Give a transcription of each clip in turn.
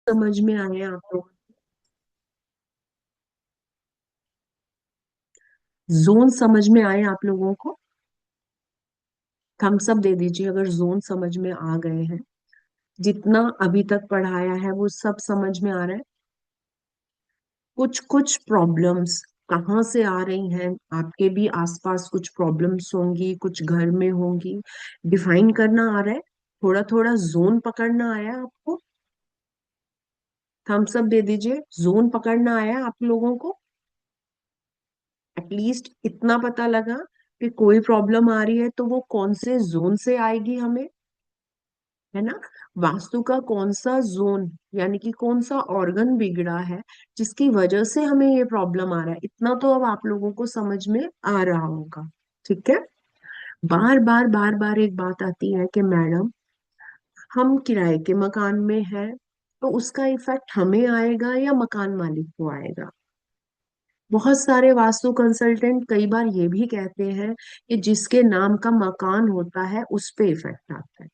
समझ में आए आप लोग? जोन समझ में आए आप लोगों को? थम्स अप दे दीजिए अगर जोन समझ में आ गए हैं। जितना अभी तक पढ़ाया है वो सब समझ में आ रहा है। कुछ कुछ प्रॉब्लम्स कहाँ से आ रही हैं? आपके भी आसपास कुछ प्रॉब्लम्स होंगी, कुछ घर में होंगी। डिफाइन करना आ रहा है? थोड़ा थोड़ा जोन पकड़ना आया आपको? थम्स अप दे दीजिए। जोन पकड़ना आया आप लोगों को? एटलीस्ट इतना पता लगा कि कोई प्रॉब्लम आ रही है तो वो कौन से जोन से आएगी हमें, है ना? वास्तु का कौन सा जोन, यानी कि कौन सा ऑर्गन बिगड़ा है जिसकी वजह से हमें ये प्रॉब्लम आ रहा है, इतना तो अब आप लोगों को समझ में आ रहा होगा। ठीक है। बार बार बार बार एक बात आती है कि मैडम, हम किराए के मकान में हैं तो उसका इफेक्ट हमें आएगा या मकान मालिक को आएगा? बहुत सारे वास्तु कंसल्टेंट कई बार ये भी कहते हैं कि जिसके नाम का मकान होता है उस पे इफेक्ट आता है।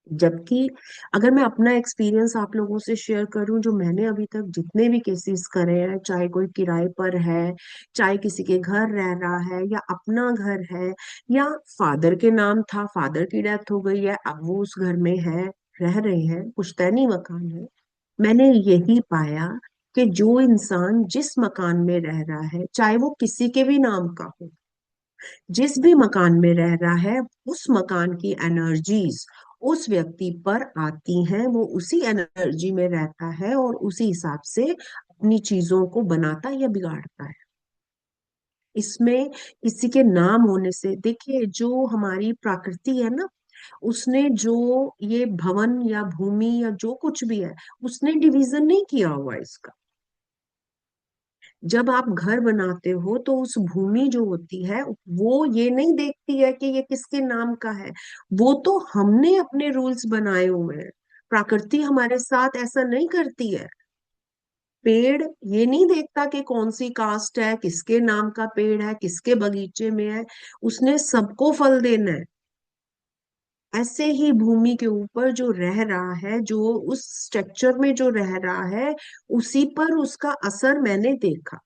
जबकि अगर मैं अपना एक्सपीरियंस आप लोगों से शेयर करूं, जो मैंने अभी तक जितने भी केसेस करे हैं, चाहे कोई किराए पर है, चाहे किसी के घर रह रहा है या अपना घर है, या फादर के नाम था, फादर की डेथ हो गई है, अब वो उस घर में है, रह रहे हैं, पुश्तैनी मकान है, मैंने यही पाया कि जो इंसान जिस मकान में रह रहा है, चाहे वो किसी के भी नाम का हो, जिस भी मकान में रह रहा है, उस मकान की एनर्जीज उस व्यक्ति पर आती हैं, वो उसी एनर्जी में रहता है और उसी हिसाब से अपनी चीजों को बनाता या बिगाड़ता है। इसमें किसी के नाम होने से, देखिए जो हमारी प्रकृति है ना, उसने जो ये भवन या भूमि या जो कुछ भी है, उसने डिवीजन नहीं किया हुआ इसका। जब आप घर बनाते हो तो उस भूमि जो होती है वो ये नहीं देखती है कि ये किसके नाम का है। वो तो हमने अपने रूल्स बनाए हुए हैं। प्रकृति हमारे साथ ऐसा नहीं करती है। पेड़ ये नहीं देखता कि कौन सी कास्ट है, किसके नाम का पेड़ है, किसके बगीचे में है, उसने सबको फल देना है। ऐसे ही भूमि के ऊपर जो रह रहा है, जो उस स्ट्रक्चर में जो रह रहा है, उसी पर उसका असर मैंने देखा।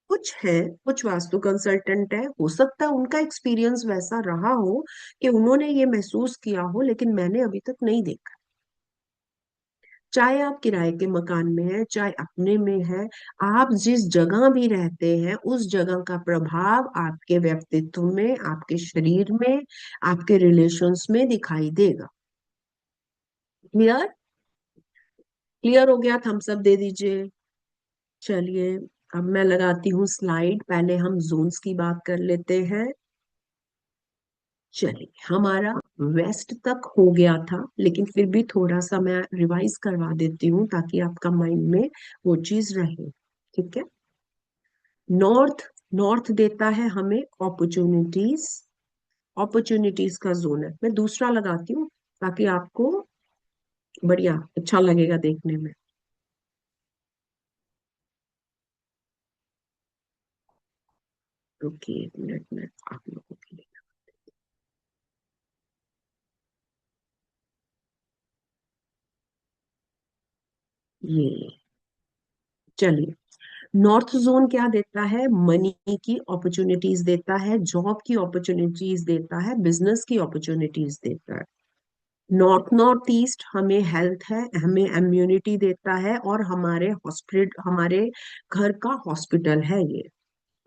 कुछ है, कुछ वास्तु कंसल्टेंट है, हो सकता है उनका एक्सपीरियंस वैसा रहा हो कि उन्होंने ये महसूस किया हो, लेकिन मैंने अभी तक नहीं देखा। चाहे आप किराए के मकान में हैं, चाहे अपने में है, आप जिस जगह भी रहते हैं उस जगह का प्रभाव आपके व्यक्तित्व में, आपके शरीर में, आपके रिलेशंस में दिखाई देगा। क्लियर? क्लियर हो गया? थम्स अप दे दीजिए। चलिए, अब मैं लगाती हूँ स्लाइड। पहले हम जोन्स की बात कर लेते हैं। चलिए, हमारा वेस्ट तक हो गया था, लेकिन फिर भी थोड़ा सा मैं रिवाइज करवा देती हूँ ताकि आपका माइंड में वो चीज रहे। ठीक है। नॉर्थ, नॉर्थ देता है हमें अपॉर्चुनिटीज। अपॉर्चुनिटीज का जोन है। मैं दूसरा लगाती हूँ ताकि आपको बढ़िया अच्छा लगेगा देखने में। रुकिए एक मिनट में आप लोगों के लिए। ये, चलिए, नॉर्थ जोन क्या देता है? मनी की अपॉर्चुनिटीज देता है, जॉब की अपॉर्चुनिटीज देता है, बिजनेस की अपॉर्चुनिटीज देता है। नॉर्थ नॉर्थ ईस्ट हमें हेल्थ है, हमें इम्यूनिटी देता है, और हमारे हॉस्पिटल, हमारे घर का हॉस्पिटल है ये।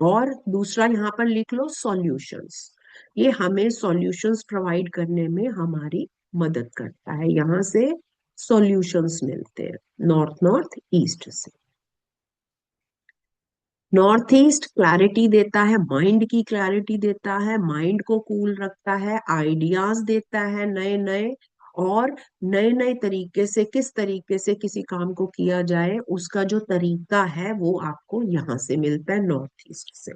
और दूसरा यहाँ पर लिख लो सॉल्यूशंस। ये हमें सॉल्यूशंस प्रोवाइड करने में हमारी मदद करता है। यहाँ से सॉल्यूशंस मिलते हैं, नॉर्थ नॉर्थ ईस्ट से। नॉर्थ ईस्ट क्लैरिटी देता है, माइंड की क्लैरिटी देता है, माइंड को कूल रखता है, आइडियाज देता है नए नए, और नए नए तरीके से किस तरीके से किसी काम को किया जाए उसका जो तरीका है वो आपको यहाँ से मिलता है, नॉर्थ ईस्ट से।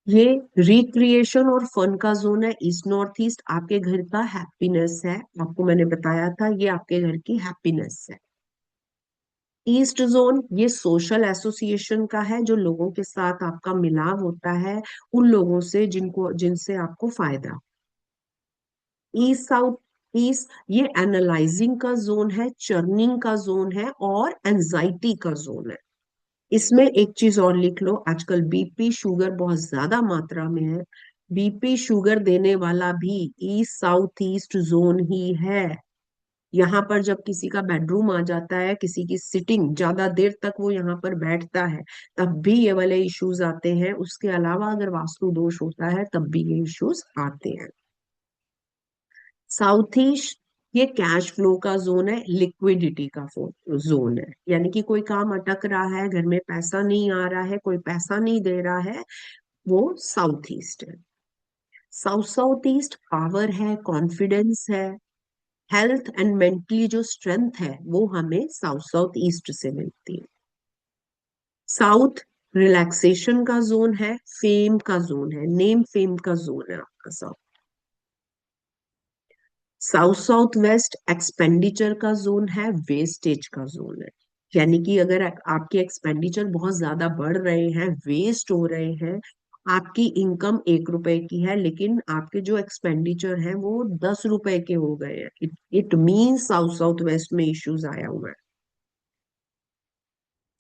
ये रिक्रिएशन और फन का जोन है, ईस्ट नॉर्थ ईस्ट आपके घर का हैप्पीनेस है। आपको मैंने बताया था ये आपके घर की हैप्पीनेस है। ईस्ट जोन ये सोशल एसोसिएशन का है, जो लोगों के साथ आपका मिलाव होता है, उन लोगों से जिनको, जिनसे आपको फायदा। ईस्ट साउथ, पीस ये एनालाइजिंग का जोन है, चर्निंग का जोन है और एंजाइटी का जोन है। इसमें एक चीज और लिख लो, आजकल बीपी शुगर बहुत ज्यादा मात्रा में है। बीपी शुगर देने वाला भी ईस्ट साउथ ईस्ट जोन ही है। यहाँ पर जब किसी का बेडरूम आ जाता है, किसी की सिटिंग ज्यादा देर तक वो यहाँ पर बैठता है, तब भी ये वाले इश्यूज आते हैं। उसके अलावा अगर वास्तु दोष होता है तब भी ये इश्यूज आते हैं। साउथ ईस्ट ये कैश फ्लो का जोन है, लिक्विडिटी का जोन है, यानी कि कोई काम अटक रहा है, घर में पैसा नहीं आ रहा है, कोई पैसा नहीं दे रहा है, वो साउथ ईस्ट है। साउथ साउथ ईस्ट पावर है, कॉन्फिडेंस है, हेल्थ एंड मेंटली जो स्ट्रेंथ है वो हमें साउथ साउथ ईस्ट से मिलती है। साउथ रिलैक्सेशन का जोन है, फेम का जोन है, नेम फेम का जोन है आपका south. South south west expenditure का जोन है, वेस्टेज का जोन है। यानी कि अगर आपके एक्सपेंडिचर बहुत ज्यादा बढ़ रहे हैं, वेस्ट हो रहे हैं, आपकी इनकम 1 रुपए की है लेकिन आपके जो एक्सपेंडिचर है वो 10 रुपए के हो गए हैं, it means south south west में इश्यूज आया हुआ है।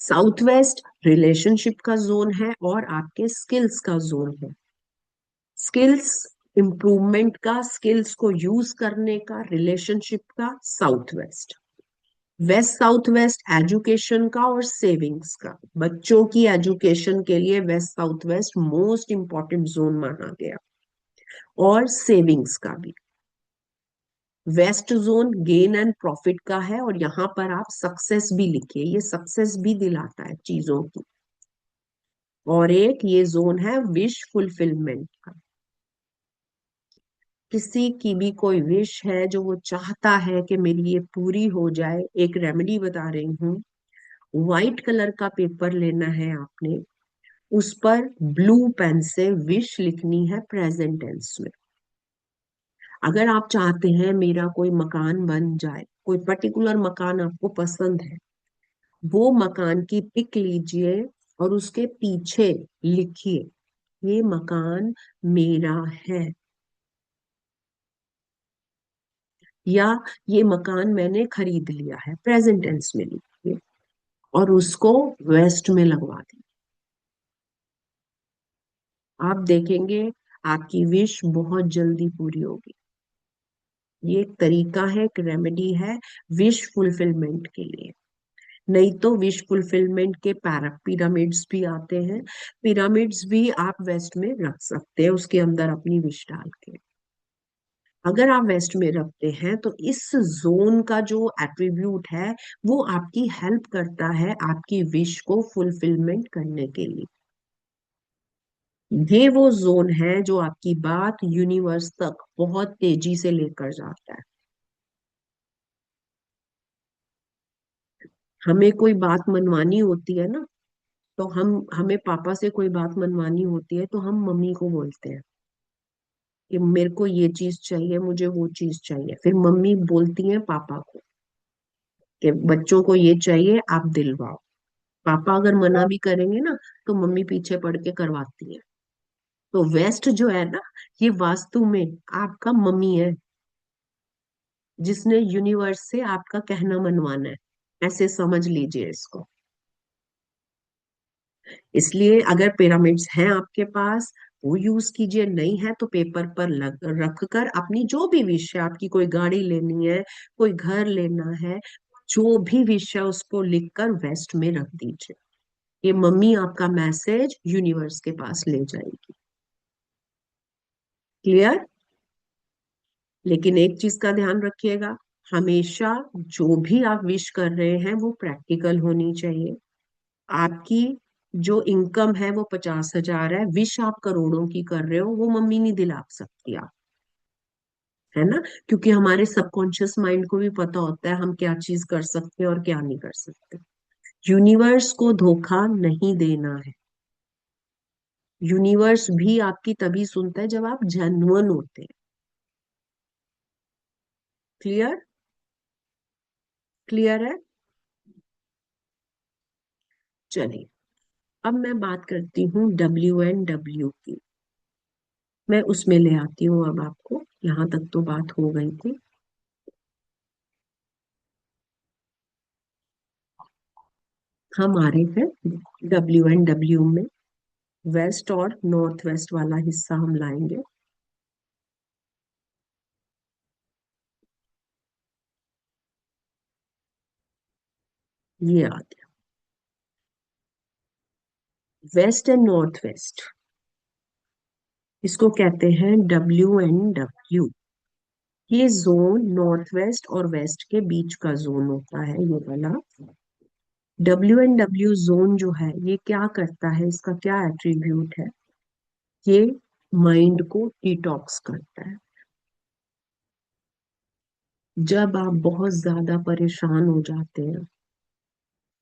साउथ वेस्ट रिलेशनशिप का जोन है और आपके स्किल्स का जोन है। स्किल्स इम्प्रूवमेंट का, स्किल्स को यूज करने का, रिलेशनशिप का south west. West south west education का और सेविंग्स का, बच्चों की एजुकेशन के लिए west south west most important zone माना गया, और सेविंग्स का भी। West zone gain and profit का है और यहाँ पर आप सक्सेस भी लिखिए, ये सक्सेस भी दिलाता है चीजों की। और एक ये जोन है विश फुलफिलमेंट का, किसी की भी कोई विश है जो वो चाहता है कि मेरी ये पूरी हो जाए। एक रेमेडी बता रही हूँ, व्हाइट कलर का पेपर लेना है आपने, उस पर ब्लू पेन से विश लिखनी है प्रेजेंट टेंस में। अगर आप चाहते हैं मेरा कोई मकान बन जाए, कोई पर्टिकुलर मकान आपको पसंद है, वो मकान की पिक लीजिए और उसके पीछे लिखिए ये मकान मेरा है, या ये मकान मैंने खरीद लिया है, प्रेजेंट टेंस में लिखिए और उसको वेस्ट में लगवा दें। आप देखेंगे आपकी विश बहुत जल्दी पूरी होगी। ये एक तरीका है, एक रेमेडी है विश फुलफिलमेंट के लिए। नहीं तो विश फुलफिलमेंट के पिरामिड्स भी आते हैं, पिरामिड्स भी आप वेस्ट में रख सकते हैं उसके अंदर अपनी विश डाल के। अगर आप वेस्ट में रखते हैं तो इस जोन का जो एट्रीब्यूट है वो आपकी हेल्प करता है आपकी विश को फुलफिलमेंट करने के लिए। ये वो जोन है जो आपकी बात यूनिवर्स तक बहुत तेजी से लेकर जाता है। हमें कोई बात मनवानी होती है ना, तो हमें पापा से कोई बात मनवानी होती है तो हम मम्मी को बोलते हैं कि मेरे को ये चीज चाहिए, मुझे वो चीज चाहिए, फिर मम्मी बोलती है पापा को कि बच्चों को ये चाहिए आप दिलवाओ। पापा अगर मना भी करेंगे ना तो मम्मी पीछे पड़ के करवाती है। तो वेस्ट जो है ना, ये वास्तु में आपका मम्मी है, जिसने यूनिवर्स से आपका कहना मनवाना है, ऐसे समझ लीजिए इसको। इसलिए अगर पिरामिड्स हैं आपके पास वो यूज कीजिए, नहीं है तो पेपर पर रख कर अपनी जो भी विश है, आपकी कोई गाड़ी लेनी है, कोई घर लेना है, जो भी विश है उसको लिखकर वेस्ट में रख दीजिए। ये मम्मी आपका मैसेज यूनिवर्स के पास ले जाएगी। क्लियर? लेकिन एक चीज का ध्यान रखिएगा, हमेशा जो भी आप विश कर रहे हैं वो प्रैक्टिकल होनी चाहिए। आपकी जो इनकम है वो 50,000 है, विश आप करोड़ों की कर रहे हो, वो मम्मी नहीं दिला सकती आप, है ना? क्योंकि हमारे सबकॉन्शियस माइंड को भी पता होता है हम क्या चीज कर सकते हैं और क्या नहीं कर सकते। यूनिवर्स को धोखा नहीं देना है। यूनिवर्स भी आपकी तभी सुनता है जब आप जेन्युइन होते हैं। क्लियर? क्लियर है? चलिए, अब मैं बात करती हूँ WNW की। मैं उसमें ले आती हूँ अब आपको, यहाँ तक तो बात हो गई थी। हमारे फिर WNW में वेस्ट और नॉर्थ वेस्ट वाला हिस्सा हम लाएंगे। ये आ गया वेस्ट एंड नॉर्थ वेस्ट। इसको कहते हैं WNW। ये जोन नॉर्थ वेस्ट और वेस्ट के बीच का जोन होता है, ये वाला। WNW जोन जो है ये क्या करता है, इसका क्या एट्रीब्यूट है? ये माइंड को डिटॉक्स करता है। जब आप बहुत ज्यादा परेशान हो जाते हैं,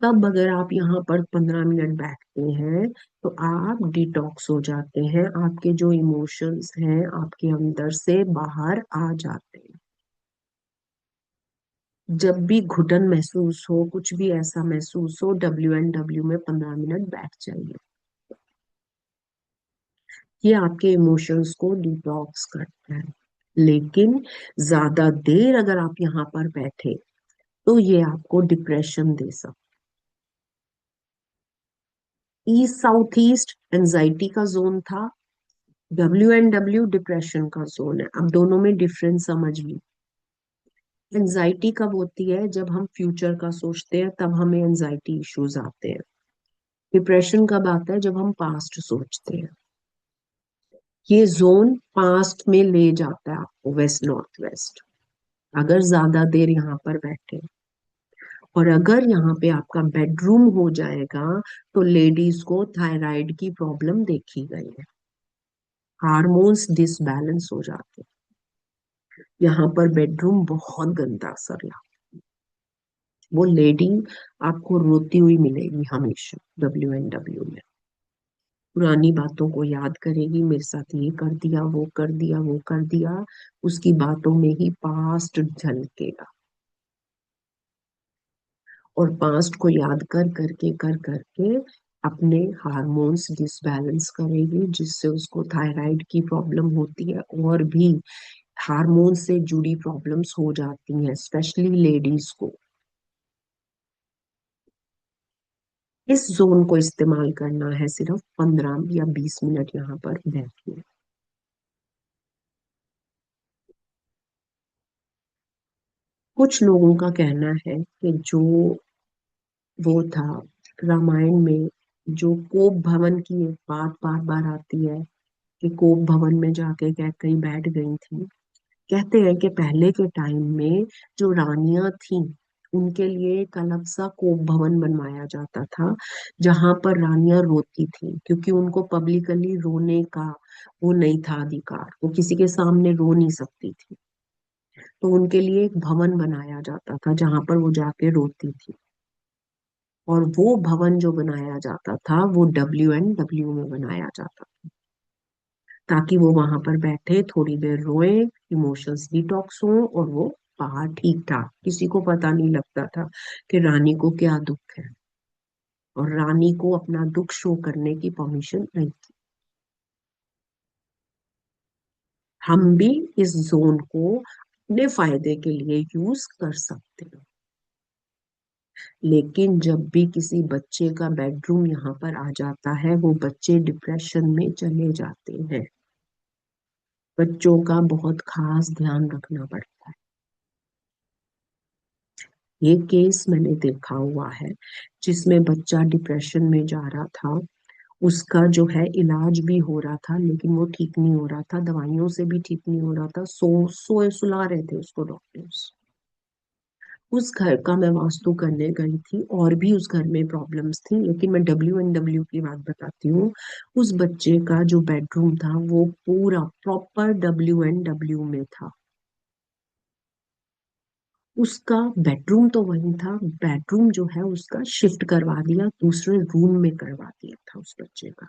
तब अगर आप यहाँ पर 15 मिनट बैठते हैं तो आप डिटॉक्स हो जाते हैं, आपके जो इमोशंस हैं आपके अंदर से बाहर आ जाते हैं। जब भी घुटन महसूस हो, कुछ भी ऐसा महसूस हो, WNW में 15 मिनट बैठ जाइए। ये आपके इमोशंस को डिटॉक्स करता है। लेकिन ज्यादा देर अगर आप यहाँ पर बैठे तो ये आपको डिप्रेशन दे सकता। ईस्ट साउथ ईस्ट एंजाइटी का जोन था, WNW डिप्रेशन का जोन है। अब दोनों में डिफरेंस समझ ली। एंजाइटी कब होती है? जब हम फ्यूचर का सोचते हैं तब हमें एंजाइटी इश्यूज आते हैं। डिप्रेशन कब आता है? जब हम पास्ट सोचते हैं। ये जोन पास्ट में ले जाता है आपको, वेस्ट नॉर्थ वेस्ट, अगर ज्यादा देर यहाँ पर बैठे। और अगर यहाँ पे आपका बेडरूम हो जाएगा तो लेडीज को थायराइड की प्रॉब्लम देखी गई है, हार्मोन्स डिसबैलेंस हो जाते हैं। यहाँ पर बेडरूम बहुत गंदा असर ला, वो लेडी आपको रोती हुई मिलेगी हमेशा WNW में। पुरानी बातों को याद करेगी, मेरे साथ ये कर दिया, वो कर दिया, वो कर दिया। उसकी बातों में ही पास्ट झलकेगा। और पास्ट को याद कर करके अपने हार्मोन्स डिसबैलेंस करेगी, जिससे उसको थायराइड की प्रॉब्लम होती है, और भी हार्मोन से जुड़ी प्रॉब्लम्स हो जाती हैं, स्पेशली लेडीज को। इस जोन को इस्तेमाल करना है सिर्फ 15 या 20 मिनट यहाँ पर बैठिए। कुछ लोगों का कहना है कि जो वो था रामायण में, जो कोप भवन की एक बात बार बार आती है कि कोप भवन में जाके कैकई बैठ गई थी। कहते हैं कि पहले के टाइम में जो रानियां थीं उनके लिए एक अलग सा कोप भवन बनवाया जाता था, जहां पर रानियां रोती थी, क्योंकि उनको पब्लिकली रोने का वो नहीं था अधिकार, वो किसी के सामने रो नहीं सकती थी। तो उनके लिए एक भवन बनाया जाता था जहां पर वो जाके रोती थी। और वो भवन जो बनाया जाता था वो WNW में बनाया जाता, ताकि वो वहां पर बैठे थोड़ी देर रोए, इमोशंस डिटॉक्स हो, और वो बाहर ठीक ठाक, किसी को पता नहीं लगता था कि रानी को क्या दुख है, और रानी को अपना दुख शो करने की परमिशन नहीं थी। हम भी इस जोन को अपने फायदे के लिए यूज कर सकते हैं। लेकिन जब भी किसी बच्चे का बेडरूम यहाँ पर आ जाता है, वो बच्चे डिप्रेशन में चले जाते हैं। बच्चों का बहुत खास ध्यान रखना पड़ता है। ये केस मैंने देखा हुआ है जिसमें बच्चा डिप्रेशन में जा रहा था। उसका जो है इलाज भी हो रहा था, लेकिन वो ठीक नहीं हो रहा था, दवाइयों से भी ठीक नहीं हो रहा था, सुला रहे थे उसको डॉक्टर्स। उस घर का मैं वास्तु करने गई थी, और भी उस घर में प्रॉब्लम्स थी, लेकिन मैं WNW की बात बताती हूँ। उस बच्चे का जो बेडरूम था वो पूरा प्रॉपर WNW में था। उसका बेडरूम तो वही था, बेडरूम जो है उसका शिफ्ट करवा दिया, दूसरे रूम में करवा दिया था उस बच्चे का।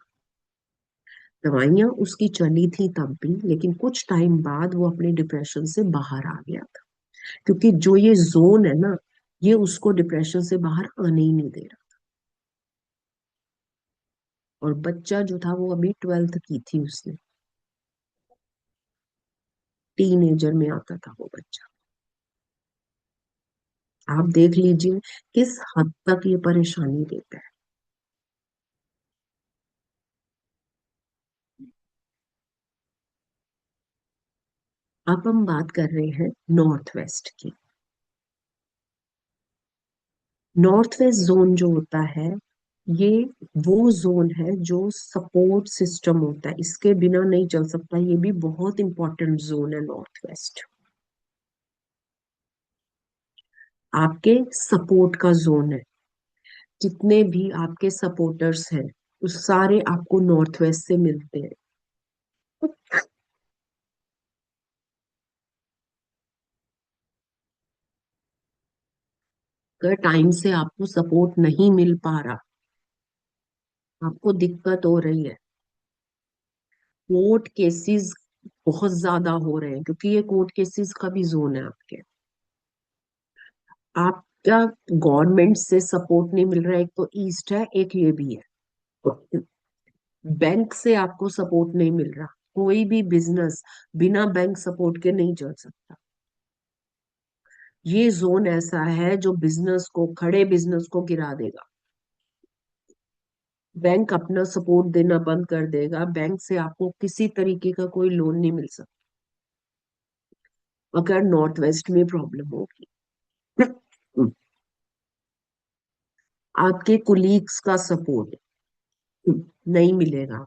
दवाइयां उसकी चली थी तब भी, लेकिन कुछ टाइम बाद वो अपने डिप्रेशन से बाहर आ गया था, क्योंकि जो ये जोन है ना, ये उसको डिप्रेशन से बाहर आने ही नहीं दे रहा। और बच्चा जो था वो अभी 12th की थी उसने, टीन एजर में आता था वो बच्चा। आप देख लीजिए किस हद तक ये परेशानी देता है। अब हम बात कर रहे हैं नॉर्थ वेस्ट की। नॉर्थ वेस्ट जोन जो होता है, ये वो जोन है जो सपोर्ट सिस्टम होता है, इसके बिना नहीं चल सकता। ये भी बहुत इंपॉर्टेंट जोन है नॉर्थ वेस्ट। आपके सपोर्ट का जोन है। जितने भी आपके सपोर्टर्स हैं, उस सारे आपको नॉर्थ वेस्ट से मिलते हैं। अगर टाइम से आपको सपोर्ट नहीं मिल पा रहा, आपको दिक्कत हो रही है, कोर्ट केसेस बहुत ज्यादा हो रहे हैं, क्योंकि ये कोर्ट केसेस का भी जोन है आपके। आपका गवर्नमेंट से सपोर्ट नहीं मिल रहा है, एक तो ईस्ट है, एक ये भी है। बैंक से आपको सपोर्ट नहीं मिल रहा। कोई भी बिजनेस बिना बैंक सपोर्ट के नहीं चल सकता। ये जोन ऐसा है जो बिजनेस को, खड़े बिजनेस को गिरा देगा। बैंक अपना सपोर्ट देना बंद कर देगा। बैंक से आपको किसी तरीके का कोई लोन नहीं मिल सकता अगर नॉर्थ वेस्ट में प्रॉब्लम होगी। आपके कुलीग्स का सपोर्ट नहीं मिलेगा।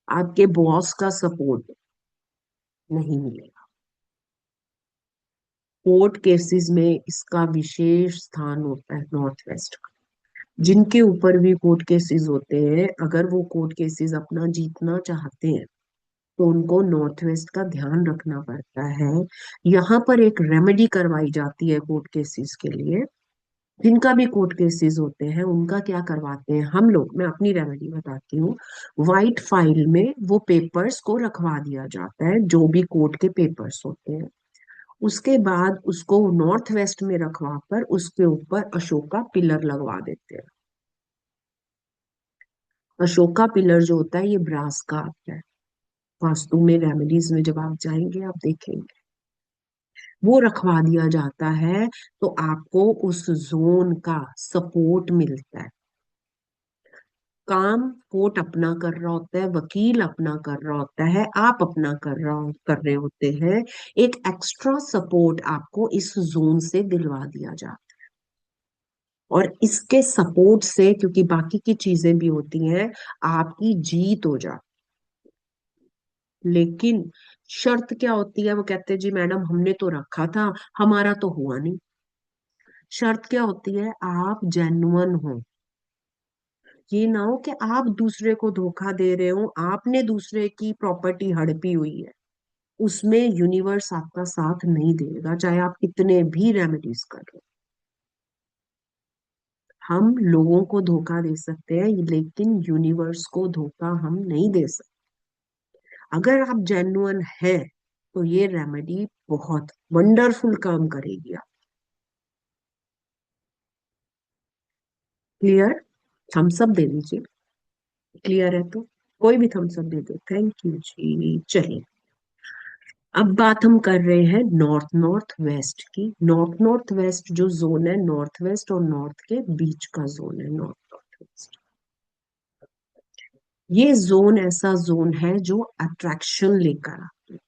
आपके बॉस का सपोर्ट नहीं मिलेगा। कोर्ट केसेस में इसका विशेष स्थान होता है नॉर्थ वेस्ट का। जिनके ऊपर भी कोर्ट केसेस होते हैं, अगर वो कोर्ट केसेस अपना जीतना चाहते हैं, तो उनको नॉर्थ वेस्ट का ध्यान रखना पड़ता है। यहाँ पर एक रेमेडी करवाई जाती है कोर्ट केसेस के लिए। जिनका भी कोर्ट केसेस होते हैं, उनका क्या करवाते हैं हम लोग, मैं अपनी रेमेडी बताती हूँ। वाइट फाइल में वो पेपर्स को रखवा दिया जाता है, जो भी कोर्ट के पेपर्स होते हैं। उसके बाद उसको नॉर्थ वेस्ट में रखवा कर उसके ऊपर अशोका पिलर लगवा देते हैं। अशोका पिलर जो होता है, ये ब्रास का आता है। वास्तु में रेमेडीज में जब आप जाएंगे, आप देखेंगे वो रखवा दिया जाता है। तो आपको उस जोन का सपोर्ट मिलता है। काम कोर्ट अपना कर रहा होता है, वकील अपना कर रहा होता है, आप अपना कर रहे होते हैं। एक एक्स्ट्रा सपोर्ट आपको इस जोन से दिलवा दिया जाता है। और इसके सपोर्ट से, क्योंकि बाकी की चीजें भी होती हैं, आपकी जीत हो जाती। लेकिन शर्त क्या होती है, वो कहते हैं जी मैडम हमने तो रखा था, हमारा तो हुआ नहीं। शर्त क्या होती है, आप जेन्युइन हो। ये ना हो कि आप दूसरे को धोखा दे रहे हो, आपने दूसरे की प्रॉपर्टी हड़पी हुई है। उसमें यूनिवर्स आपका साथ नहीं देगा, चाहे आप कितने भी रेमेडीज कर लो। हम लोगों को धोखा दे सकते हैं, लेकिन यूनिवर्स को धोखा हम नहीं दे सकते। अगर आप जेन्युइन है, तो ये रेमेडी बहुत वंडरफुल काम करेगी। आप क्लियर? थम्स अप दे दीजिए। क्लियर है तो कोई भी थम्स अप दे दो। थैंक यू जी। चलिए, अब बात हम कर रहे हैं नॉर्थ नॉर्थ वेस्ट की। नॉर्थ नॉर्थ वेस्ट जो जोन है, नॉर्थ वेस्ट और नॉर्थ के बीच का जोन है नॉर्थ नॉर्थ वेस्ट। ये जोन ऐसा जोन है जो अट्रैक्शन लेकर आता है।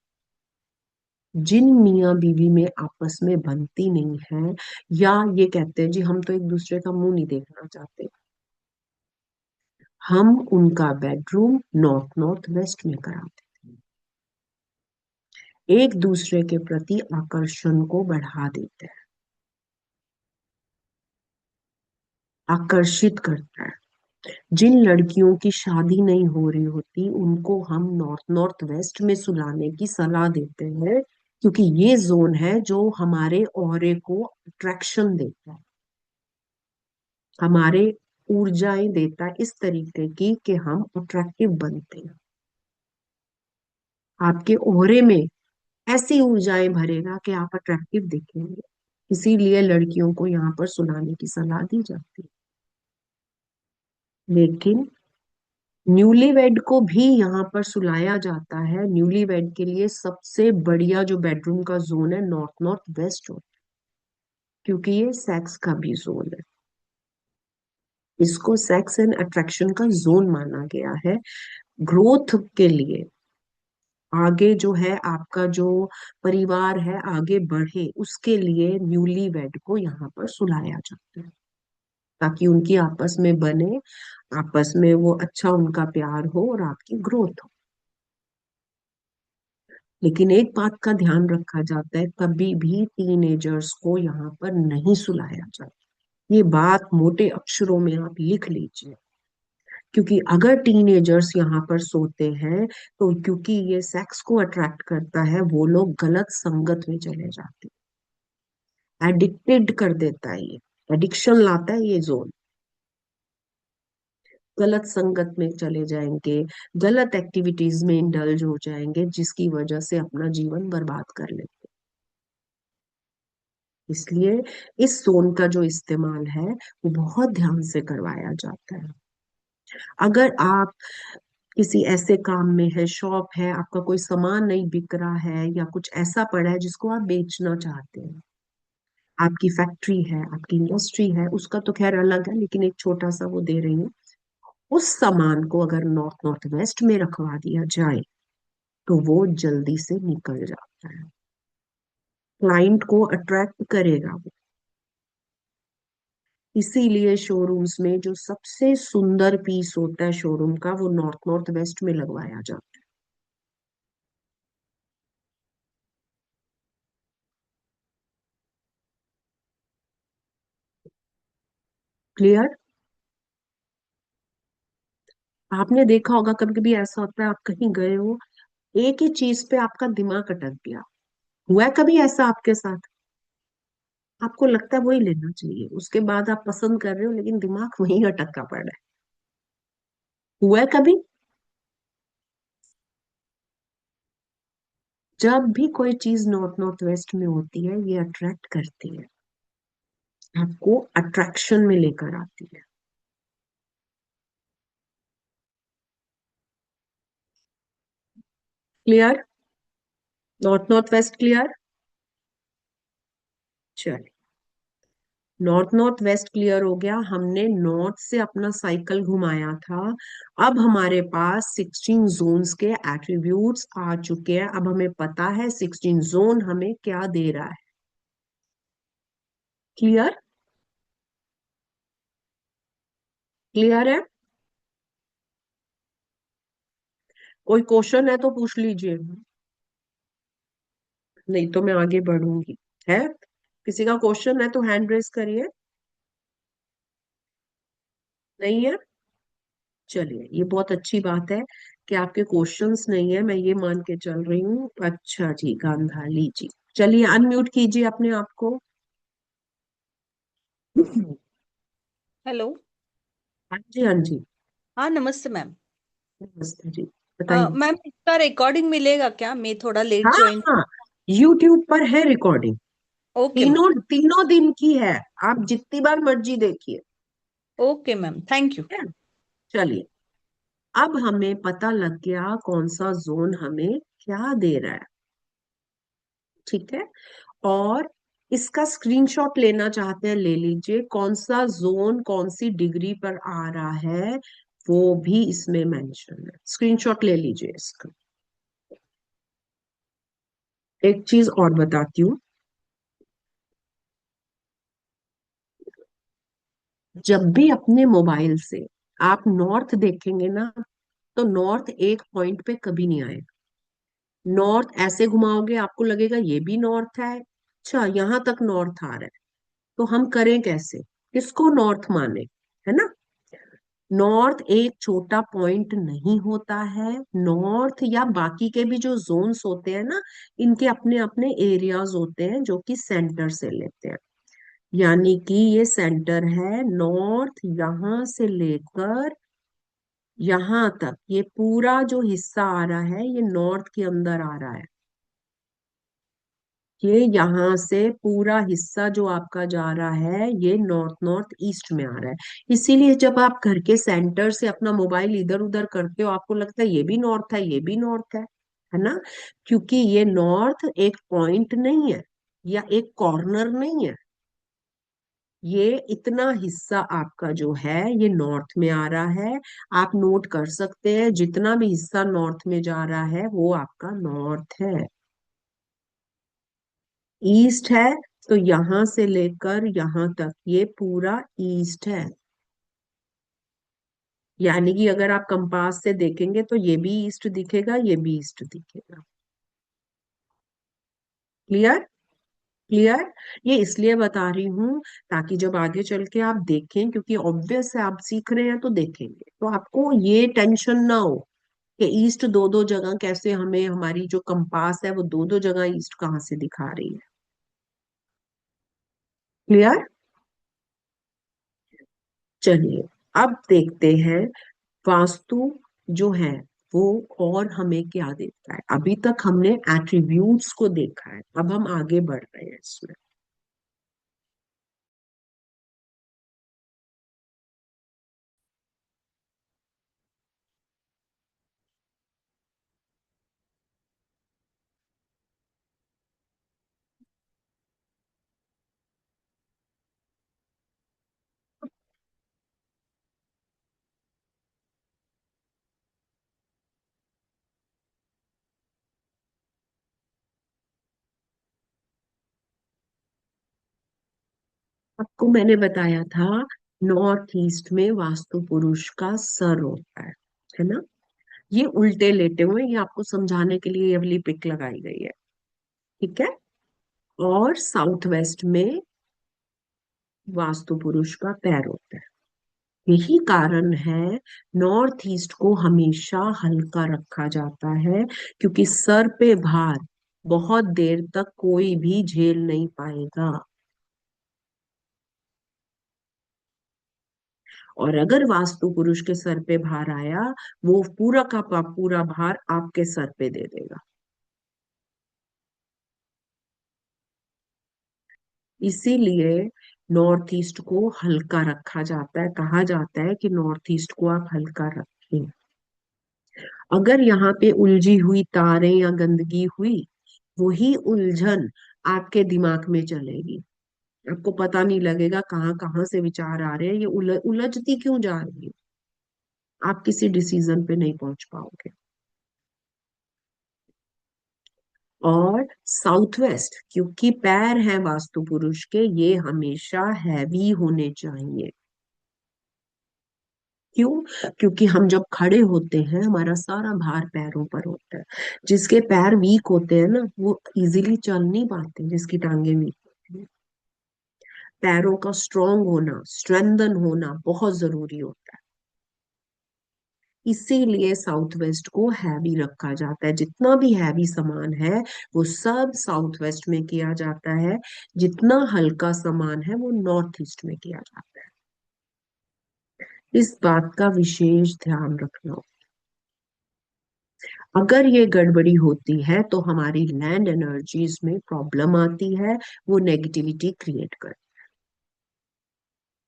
जिन मियाँ बीवी में आपस में बनती नहीं है, या ये कहते हैं जी हम तो एक दूसरे का मुंह नहीं देखना चाहते, हम उनका बेडरूम नॉर्थ नॉर्थ वेस्ट में कराते हैं। एक दूसरे के प्रति आकर्षण को बढ़ा देते हैं, आकर्षित करता है। जिन लड़कियों की शादी नहीं हो रही होती, उनको हम नॉर्थ नॉर्थ वेस्ट में सुलाने की सलाह देते हैं, क्योंकि ये जोन है जो हमारे ऑरे को अट्रैक्शन देता है, हमारे ऊर्जाएं देता है इस तरीके की कि हम अट्रैक्टिव बनते हैं। आपके ओहरे में ऐसी ऊर्जाएं भरेगा कि आप अट्रैक्टिव दिखेंगे। इसीलिए लड़कियों को यहाँ पर सुलाने की सलाह दी जाती है। लेकिन न्यूलीवेड को भी यहाँ पर सुलाया जाता है। न्यूलीवेड के लिए सबसे बढ़िया जो बेडरूम का जोन है, नॉर्थ नॉर्थ वेस्ट जोन। क्योंकि ये सेक्स का भी जोन है। इसको सेक्स एंड अट्रैक्शन का जोन माना गया है। ग्रोथ के लिए, आगे जो है आपका जो परिवार है आगे बढ़े, उसके लिए न्यूली वेड को यहाँ पर सुलाया जाता है, ताकि उनकी आपस में बने, आपस में वो अच्छा उनका प्यार हो और आपकी ग्रोथ हो। लेकिन एक बात का ध्यान रखा जाता है, कभी भी टीनेजर्स को यहाँ पर नहीं सुलाया जाता। ये बात मोटे अक्षरों में आप लिख लीजिए, क्योंकि अगर टीनेजर्स यहाँ पर सोते हैं तो क्योंकि ये सेक्स को अट्रैक्ट करता है, वो लोग गलत संगत में चले जाते हैं। एडिक्टेड कर देता है ये, एडिक्शन लाता है ये जोन। गलत संगत में चले जाएंगे, गलत एक्टिविटीज में इंडल्ज हो जाएंगे, जिसकी वजह से अपना जीवन बर्बाद कर लेंगे। इसलिए इस जोन का जो इस्तेमाल है वो बहुत ध्यान से करवाया जाता है। अगर आप किसी ऐसे काम में है, शॉप है, आपका कोई सामान नहीं बिक रहा है या कुछ ऐसा पड़ा है जिसको आप बेचना चाहते हैं, आपकी फैक्ट्री है, आपकी इंडस्ट्री है, उसका तो खैर अलग है, लेकिन एक छोटा सा वो दे रही हूँ, उस सामान को अगर नॉर्थ नॉर्थ वेस्ट में रखवा दिया जाए तो वो जल्दी से निकल जाता है, क्लाइंट को अट्रैक्ट करेगा वो। इसीलिए शोरूम्स में जो सबसे सुंदर पीस होता है शोरूम का, वो नॉर्थ नॉर्थ वेस्ट में लगवाया जाता है। क्लियर? आपने देखा होगा कभी कभी ऐसा होता है, आप कहीं गए हो, एक ही चीज पे आपका दिमाग अटक गया। हुआ है कभी ऐसा आपके साथ? आपको लगता है वही लेना चाहिए, उसके बाद आप पसंद कर रहे हो लेकिन दिमाग वहीं अटका पड़ा है। हुआ है कभी? जब भी कोई चीज नॉर्थ नॉर्थ वेस्ट में होती है, ये अट्रैक्ट करती है, आपको अट्रैक्शन में लेकर आती है। Clear? North north west clear? चलिए, नॉर्थ नॉर्थ वेस्ट क्लियर हो गया। हमने नॉर्थ से अपना साइकिल घुमाया था। अब हमारे पास 16 जोन्स के एट्रीब्यूट्स आ चुके हैं। अब हमें पता है 16 जोन हमें क्या दे रहा है। क्लियर? क्लियर है? कोई क्वेश्चन है तो पूछ लीजिए, नहीं तो मैं आगे बढ़ूंगी। है? किसी का क्वेश्चन है तो हैंड रेस करिए। नहीं है? चलिए, ये बहुत अच्छी बात है कि आपके क्वेश्चंस नहीं है, मैं ये मान के चल रही हूँ। अच्छा जी, गांधाली जी, चलिए अनम्यूट कीजिए अपने आप को। हेलो। हाँ जी, हाँ जी। हाँ, नमस्ते मैम। नमस्ते जी, बताइए। मैम, इसका रिकॉर्डिंग मिलेगा क्या? मैं थोड़ा लेट हाँ ज्वाइन। हाँ, यूट्यूब पर है रिकॉर्डिंग। Okay ma'am. तीनों तीनों दिन की है, आप जितनी बार मर्जी देखिए। Okay ma'am, thank you. ठीक है? चलिए, अब हमें पता लग गया कौन सा जोन हमें क्या दे रहा है। ठीक है, और इसका स्क्रीनशॉट लेना चाहते हैं, ले लीजिए। कौन सा जोन कौन सी डिग्री पर आ रहा है वो भी इसमें मेंशन है, स्क्रीनशॉट ले लीजिए इसका। एक चीज और बताती हूँ, जब भी अपने मोबाइल से आप नॉर्थ देखेंगे ना, तो नॉर्थ एक पॉइंट पे कभी नहीं आएगा। नॉर्थ ऐसे घुमाओगे आपको लगेगा ये भी नॉर्थ है, अच्छा यहां तक नॉर्थ आ रहा है। तो हम करें कैसे, किसको नॉर्थ माने, है ना? नॉर्थ एक छोटा पॉइंट नहीं होता है। नॉर्थ या बाकी के भी जो जोन्स होते हैं ना, इनके अपने अपने एरियाज होते हैं जो कि सेंटर से लेते हैं। यानी कि ये सेंटर है, नॉर्थ यहां से लेकर यहां तक, ये पूरा जो हिस्सा आ रहा है ये नॉर्थ के अंदर आ रहा है। ये यहाँ से पूरा हिस्सा जो आपका जा रहा है ये नॉर्थ नॉर्थ ईस्ट में आ रहा है। इसीलिए जब आप घर के सेंटर से अपना मोबाइल इधर उधर करते हो, आपको लगता है ये भी नॉर्थ है, ये भी नॉर्थ है ना? क्योंकि ये नॉर्थ एक पॉइंट नहीं है या एक कॉर्नर नहीं है, ये इतना हिस्सा आपका जो है ये नॉर्थ में आ रहा है। आप नोट कर सकते हैं जितना भी हिस्सा नॉर्थ में जा रहा है वो आपका नॉर्थ है। ईस्ट है तो यहां से लेकर यहां तक ये पूरा ईस्ट है। यानी कि अगर आप कंपास से देखेंगे तो ये भी ईस्ट दिखेगा, ये भी ईस्ट दिखेगा। क्लियर? क्लियर? ये इसलिए बता रही हूँ ताकि जब आगे चल के आप देखें, क्योंकि ऑब्वियस है आप सीख रहे हैं तो देखेंगे तो आपको ये टेंशन ना हो कि ईस्ट दो दो जगह कैसे, हमें हमारी जो कंपास है वो दो दो जगह ईस्ट कहाँ से दिखा रही है। क्लियर? चलिए अब देखते हैं वास्तु जो है वो और हमें क्या देता है। अभी तक हमने एट्रीब्यूट्स को देखा है, अब हम आगे बढ़ रहे हैं इसमें। आपको मैंने बताया था नॉर्थ ईस्ट में वास्तु पुरुष का सर होता है ना। ये उल्टे लेटे हुए हैं, ये आपको समझाने के लिए ये वाली पिक लगाई गई है। ठीक है। और साउथ वेस्ट में वास्तु पुरुष का पैर होता है। यही कारण है नॉर्थ ईस्ट को हमेशा हल्का रखा जाता है, क्योंकि सर पे भार बहुत देर तक कोई भी झेल नहीं पाएगा। और अगर वास्तु पुरुष के सर पे भार आया, वो पूरा का पूरा भार आपके सर पे दे देगा। इसीलिए नॉर्थ ईस्ट को हल्का रखा जाता है, कहा जाता है कि नॉर्थ ईस्ट को आप हल्का रखें। अगर यहाँ पे उलझी हुई तारें या गंदगी हुई, वही उलझन आपके दिमाग में चलेगी। आपको पता नहीं लगेगा कहाँ कहाँ से विचार आ रहे हैं, ये उलझती क्यों जा रही है। आप किसी डिसीजन पे नहीं पहुंच पाओगे। और साउथ वेस्ट, क्योंकि पैर हैं वास्तु पुरुष के, ये हमेशा हैवी होने चाहिए। क्यों? क्योंकि हम जब खड़े होते हैं हमारा सारा भार पैरों पर होता है। जिसके पैर वीक होते हैं ना वो इजीली चल नहीं पाते, जिसकी टांगे वीक होती हैं। पैरों का स्ट्रोंग होना, स्ट्रेंथन होना बहुत जरूरी होता है। इसीलिए साउथ वेस्ट को हैवी रखा जाता है। जितना भी हैवी सामान है वो सब साउथ वेस्ट में किया जाता है। जितना हल्का सामान है वो नॉर्थ ईस्ट में किया जाता है। इस बात का विशेष ध्यान रखना। अगर ये गड़बड़ी होती है तो हमारी लैंड एनर्जीज में प्रॉब्लम आती है, वो नेगेटिविटी क्रिएट कर।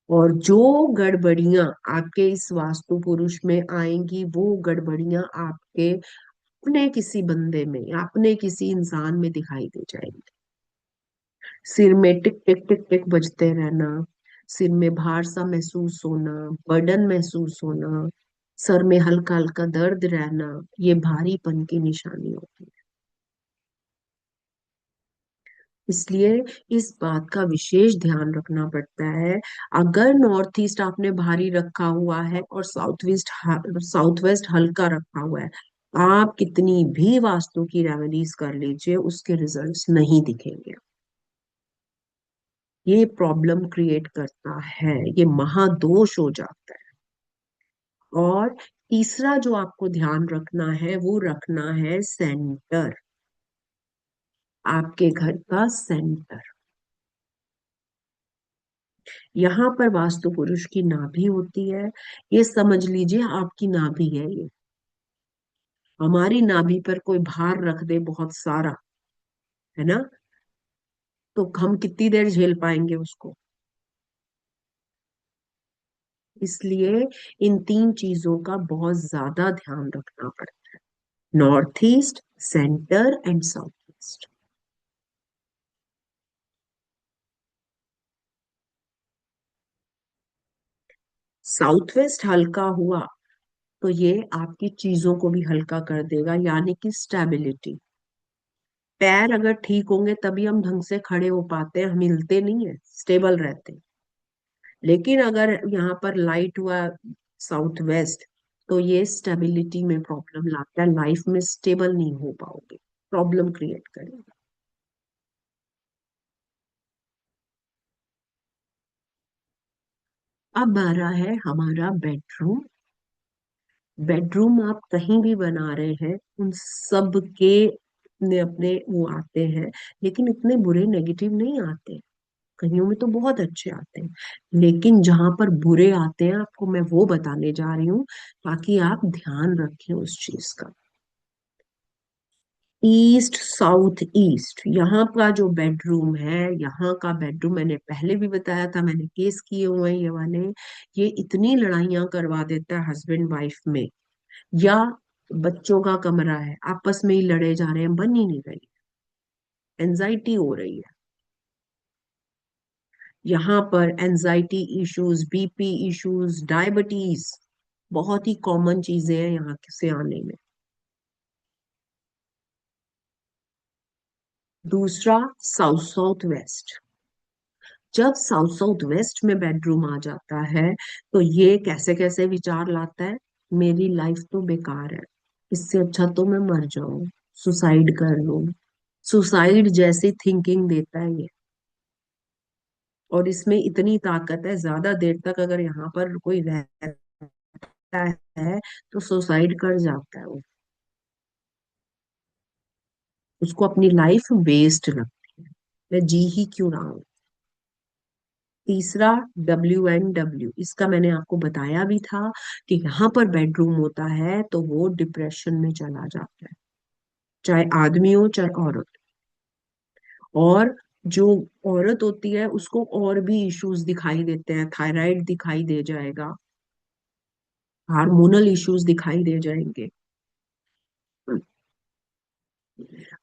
और जो गड़बड़ियां आपके इस वास्तु पुरुष में आएंगी वो गड़बड़ियां आपके अपने किसी बंदे में, अपने किसी इंसान में दिखाई दे जाएंगी। सिर में टिक टिक टिक टिक बजते रहना, सिर में भार सा महसूस होना, बर्डन महसूस होना, सर में हल्का हल्का दर्द रहना, ये भारीपन की निशानी होती है। इसलिए इस बात का विशेष ध्यान रखना पड़ता है। अगर नॉर्थ ईस्ट आपने भारी रखा हुआ है और साउथ वेस्ट हल्का रखा हुआ है, आप कितनी भी वास्तु की रेमेडीज कर लीजिए उसके रिजल्ट्स नहीं दिखेंगे। ये प्रॉब्लम क्रिएट करता है, ये महादोष हो जाता है। और तीसरा जो आपको ध्यान रखना है वो रखना है सेंटर, आपके घर का सेंटर। यहाँ पर वास्तु पुरुष की नाभि होती है। ये समझ लीजिए आपकी नाभि है ये। हमारी नाभि पर कोई भार रख दे बहुत सारा, है ना, तो हम कितनी देर झेल पाएंगे उसको। इसलिए इन तीन चीजों का बहुत ज्यादा ध्यान रखना पड़ता है। North east, centre and south east. South west हल्का हुआ तो ये आपकी चीजों को भी हल्का कर देगा, यानी कि स्टेबिलिटी। पैर अगर ठीक होंगे तभी हम ढंग से खड़े हो पाते हैं, हम हिलते नहीं है, स्टेबल रहते हैं। लेकिन अगर यहाँ पर लाइट हुआ साउथ वेस्ट, तो ये स्टेबिलिटी में प्रॉब्लम लाता है, लाइफ में स्टेबल नहीं हो पाओगे, प्रॉब्लम क्रिएट करेगा। अब आ रहा है हमारा बेडरूम। बेडरूम आप कहीं भी बना रहे हैं, उन सब के अपने अपने वो आते हैं, लेकिन इतने बुरे नेगेटिव नहीं आते। कईयों में तो बहुत अच्छे आते हैं, लेकिन जहां पर बुरे आते हैं आपको मैं वो बताने जा रही हूँ, ताकि आप ध्यान रखें उस चीज का। ईस्ट साउथ ईस्ट, यहाँ का जो बेडरूम है, यहाँ का बेडरूम मैंने पहले भी बताया था, मैंने केस किए हुए हैं ये वाले। ये इतनी लड़ाइयां करवा देता है हस्बैंड वाइफ में, या बच्चों का कमरा है, आपस में ही लड़े जा रहे हैं, बन ही नहीं रही, एंजाइटी हो रही है। यहाँ पर anxiety issues, BP issues, diabetes बहुत ही कॉमन चीजें हैं यहाँ से आने में। दूसरा, साउथ साउथ वेस्ट। जब साउथ साउथ वेस्ट में बेडरूम आ जाता है, तो ये कैसे कैसे विचार लाता है, मेरी लाइफ तो बेकार है, इससे अच्छा तो मैं मर जाऊं, सुसाइड कर लूं। सुसाइड जैसी थिंकिंग देता है ये। और इसमें इतनी ताकत है, ज्यादा देर तक अगर यहाँ पर कोई रहता है तो सुसाइड कर जाता है वो, उसको अपनी लाइफ वेस्ट लगती है, मैं जी ही क्यों रहा हूँ। तीसरा, WNW, इसका मैंने आपको बताया भी था कि यहाँ पर बेडरूम होता है तो वो डिप्रेशन में चला जाता है, चाहे आदमी हो चाहे औरत। और जो औरत होती है उसको और भी इश्यूज दिखाई देते हैं, थायराइड दिखाई दे जाएगा, हार्मोनल इश्यूज दिखाई दे जाएंगे।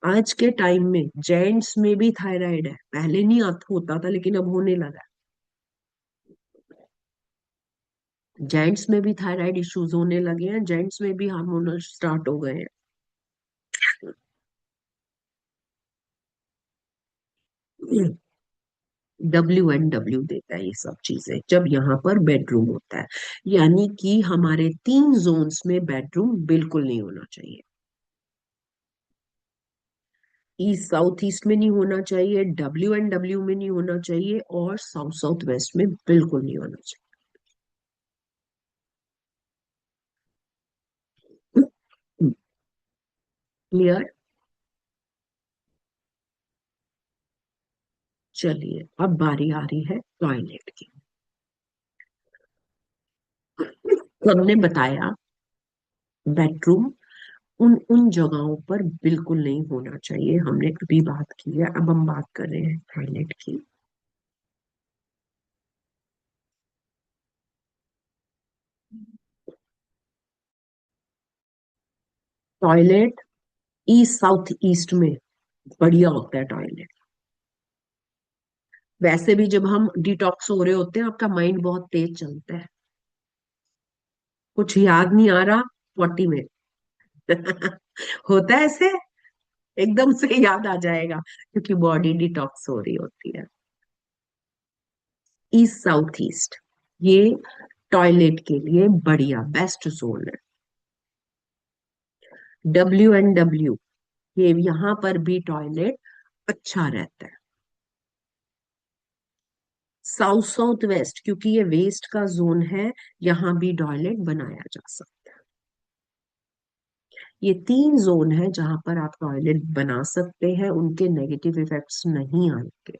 आज के टाइम में जेंट्स में भी थायराइड है, पहले नहीं होता था लेकिन अब होने लगा। जेंट्स में भी थायराइड इश्यूज होने लगे हैं, जेंट्स में भी हार्मोनल स्टार्ट हो गए हैं। WNW देता है ये सब चीजें जब यहाँ पर बेडरूम होता है, यानी कि हमारे 3 जोन्स में बेडरूम बिल्कुल नहीं होना चाहिए। ईस्ट साउथ ईस्ट में नहीं होना चाहिए, WNW में नहीं होना चाहिए, और साउथ साउथ वेस्ट में बिल्कुल नहीं होना चाहिए। क्लियर। चलिए अब बारी आ रही है टॉयलेट की। हमने बताया बेडरूम उन उन जगहों पर बिल्कुल नहीं होना चाहिए, हमने अभी बात की है, अब हम बात कर रहे हैं टॉयलेट की। टॉयलेट ईस्ट साउथ ईस्ट में बढ़िया होता है टॉयलेट। वैसे भी जब हम डिटॉक्स हो रहे होते हैं आपका माइंड बहुत तेज चलता है, कुछ याद नहीं आ रहा 40 में। होता है ऐसे, एकदम से याद आ जाएगा, क्योंकि बॉडी डिटॉक्स हो रही होती है। ईस्ट साउथ ईस्ट, ये टॉयलेट के लिए बढ़िया बेस्ट जोन है। WNW, ये यहाँ पर भी टॉयलेट अच्छा रहता है। साउथ साउथ वेस्ट, क्योंकि ये वेस्ट का जोन है, यहाँ भी टॉयलेट बनाया जा सकता है। ये 3 जोन है जहां पर आप टॉयलेट बना सकते हैं, उनके नेगेटिव इफेक्ट्स नहीं आएंगे।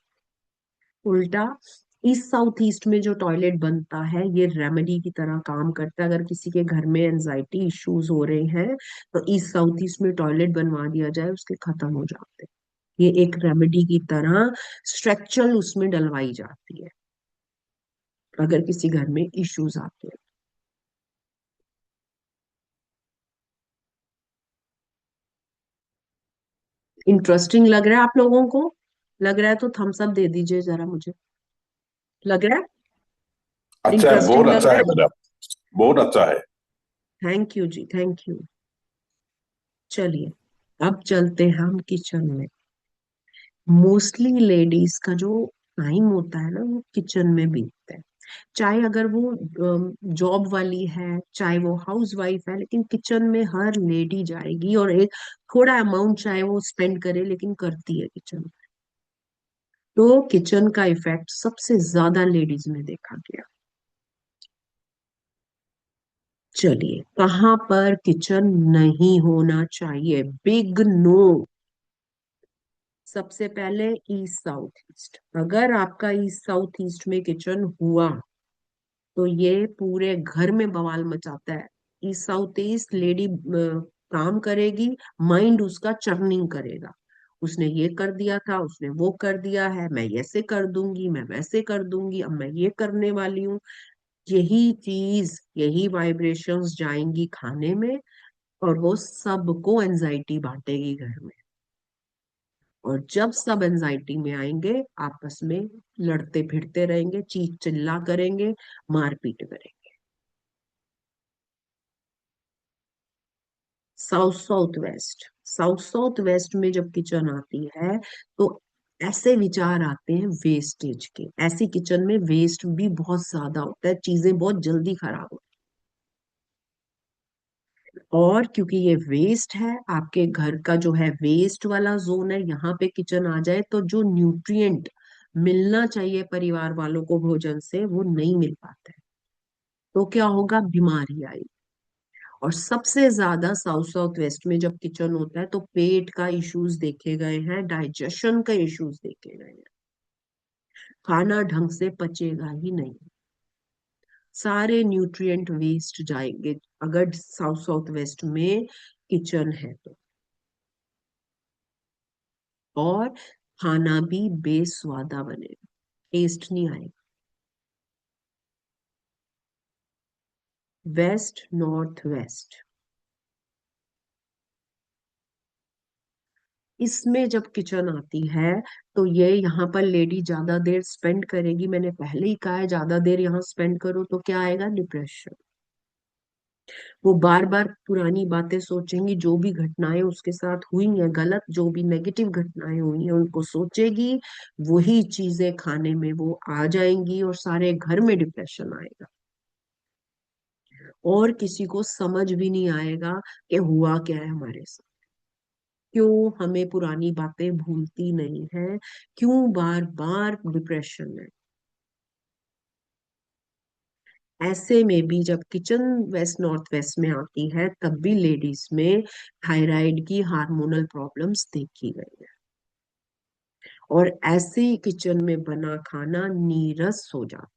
उल्टा ईस्ट साउथ ईस्ट में जो टॉयलेट बनता है ये रेमेडी की तरह काम करता है, अगर किसी के घर में एनजाइटी इश्यूज हो रहे हैं तो ईस्ट साउथ ईस्ट में टॉयलेट बनवा दिया जाए, उसके खत्म हो जाते हैं। ये एक रेमेडी की तरह स्ट्रक्चरल उसमें डलवाई जाती है अगर किसी घर में इश्यूज आते हैं। इंटरेस्टिंग लग रहा है आप लोगों को? लग रहा है तो थम्स अप दे दीजिए जरा मुझे। लग रहा है? अच्छा है, बहुत इंटरेस्टिंग लग अच्छा रहा है है। मैडम, बहुत अच्छा है। थैंक यू जी, थैंक यू। चलिए, अब चलते हैं हम किचन में। मोस्टली लेडीज का जो टाइम होता है ना, वो किचन में बीतता है। चाहे अगर वो जॉब वाली है, चाहे वो हाउस वाइफ है, लेकिन किचन में हर लेडी जाएगी, और एक थोड़ा अमाउंट चाहे वो स्पेंड करे, लेकिन करती है किचन में। तो किचन का इफेक्ट सबसे ज्यादा लेडीज में देखा गया। चलिए, कहाँ पर किचन नहीं होना चाहिए? Big no. सबसे पहले ईस्ट साउथ ईस्ट। अगर आपका ईस्ट साउथ ईस्ट में किचन हुआ, तो ये पूरे घर में बवाल मचाता है। ईस्ट साउथ ईस्ट लेडी काम करेगी, माइंड उसका चर्निंग करेगा। उसने ये कर दिया था, उसने वो कर दिया है, मैं ऐसे कर दूंगी, मैं वैसे कर दूंगी, अब मैं ये करने वाली हूँ। यही चीज, यही वाइब्रेशंस जाएंगी खाने में, और वो सबको एंजाइटी बांटेगी घर में। और जब सब एंजाइटी में आएंगे, आपस में लड़ते फिरते रहेंगे, चीख चिल्ला करेंगे, मारपीट करेंगे। South south west. South south west में जब किचन आती है, तो ऐसे विचार आते हैं वेस्टेज के। ऐसी किचन में वेस्ट भी बहुत ज्यादा होता है, चीजें बहुत जल्दी खराब होती हैं। और क्योंकि ये वेस्ट है, आपके घर का जो है वेस्ट वाला जोन है, यहाँ पे किचन आ जाए तो जो न्यूट्रिएंट मिलना चाहिए परिवार वालों को भोजन से, वो नहीं मिल पाता है। तो क्या होगा? बीमारी आई। और सबसे ज्यादा साउथ साउथ वेस्ट में जब किचन होता है, तो पेट का इश्यूज देखे गए हैं, डाइजेशन का इश्यूज देखे गए हैं। खाना ढंग से पचेगा ही नहीं, सारे न्यूट्रिएंट वेस्ट जाएंगे अगर साउथ साउथ वेस्ट में किचन है तो। और खाना भी बेस्वादा बनेगा, टेस्ट नहीं आएगा। वेस्ट नॉर्थ वेस्ट, इसमें जब किचन आती है, तो ये यहाँ पर लेडी ज्यादा देर स्पेंड करेगी। मैंने पहले ही कहा है, ज्यादा देर यहाँ स्पेंड करो तो क्या आएगा? डिप्रेशन। वो बार बार पुरानी बातें सोचेंगी, जो भी घटनाएं उसके साथ हुई हैं गलत, जो भी नेगेटिव घटनाएं हुई हैं उनको सोचेगी। वही चीजें खाने में वो आ जाएंगी, और सारे घर में डिप्रेशन आएगा। और किसी को समझ भी नहीं आएगा कि हुआ क्या है हमारे साथ, क्यों हमें पुरानी बातें भूलती नहीं है, क्यों बार बार डिप्रेशन है। ऐसे में भी जब किचन वेस्ट नॉर्थ वेस्ट में आती है, तब भी लेडीज में थायराइड की हार्मोनल प्रॉब्लम्स देखी गई है। और ऐसे ही किचन में बना खाना नीरस हो जाता,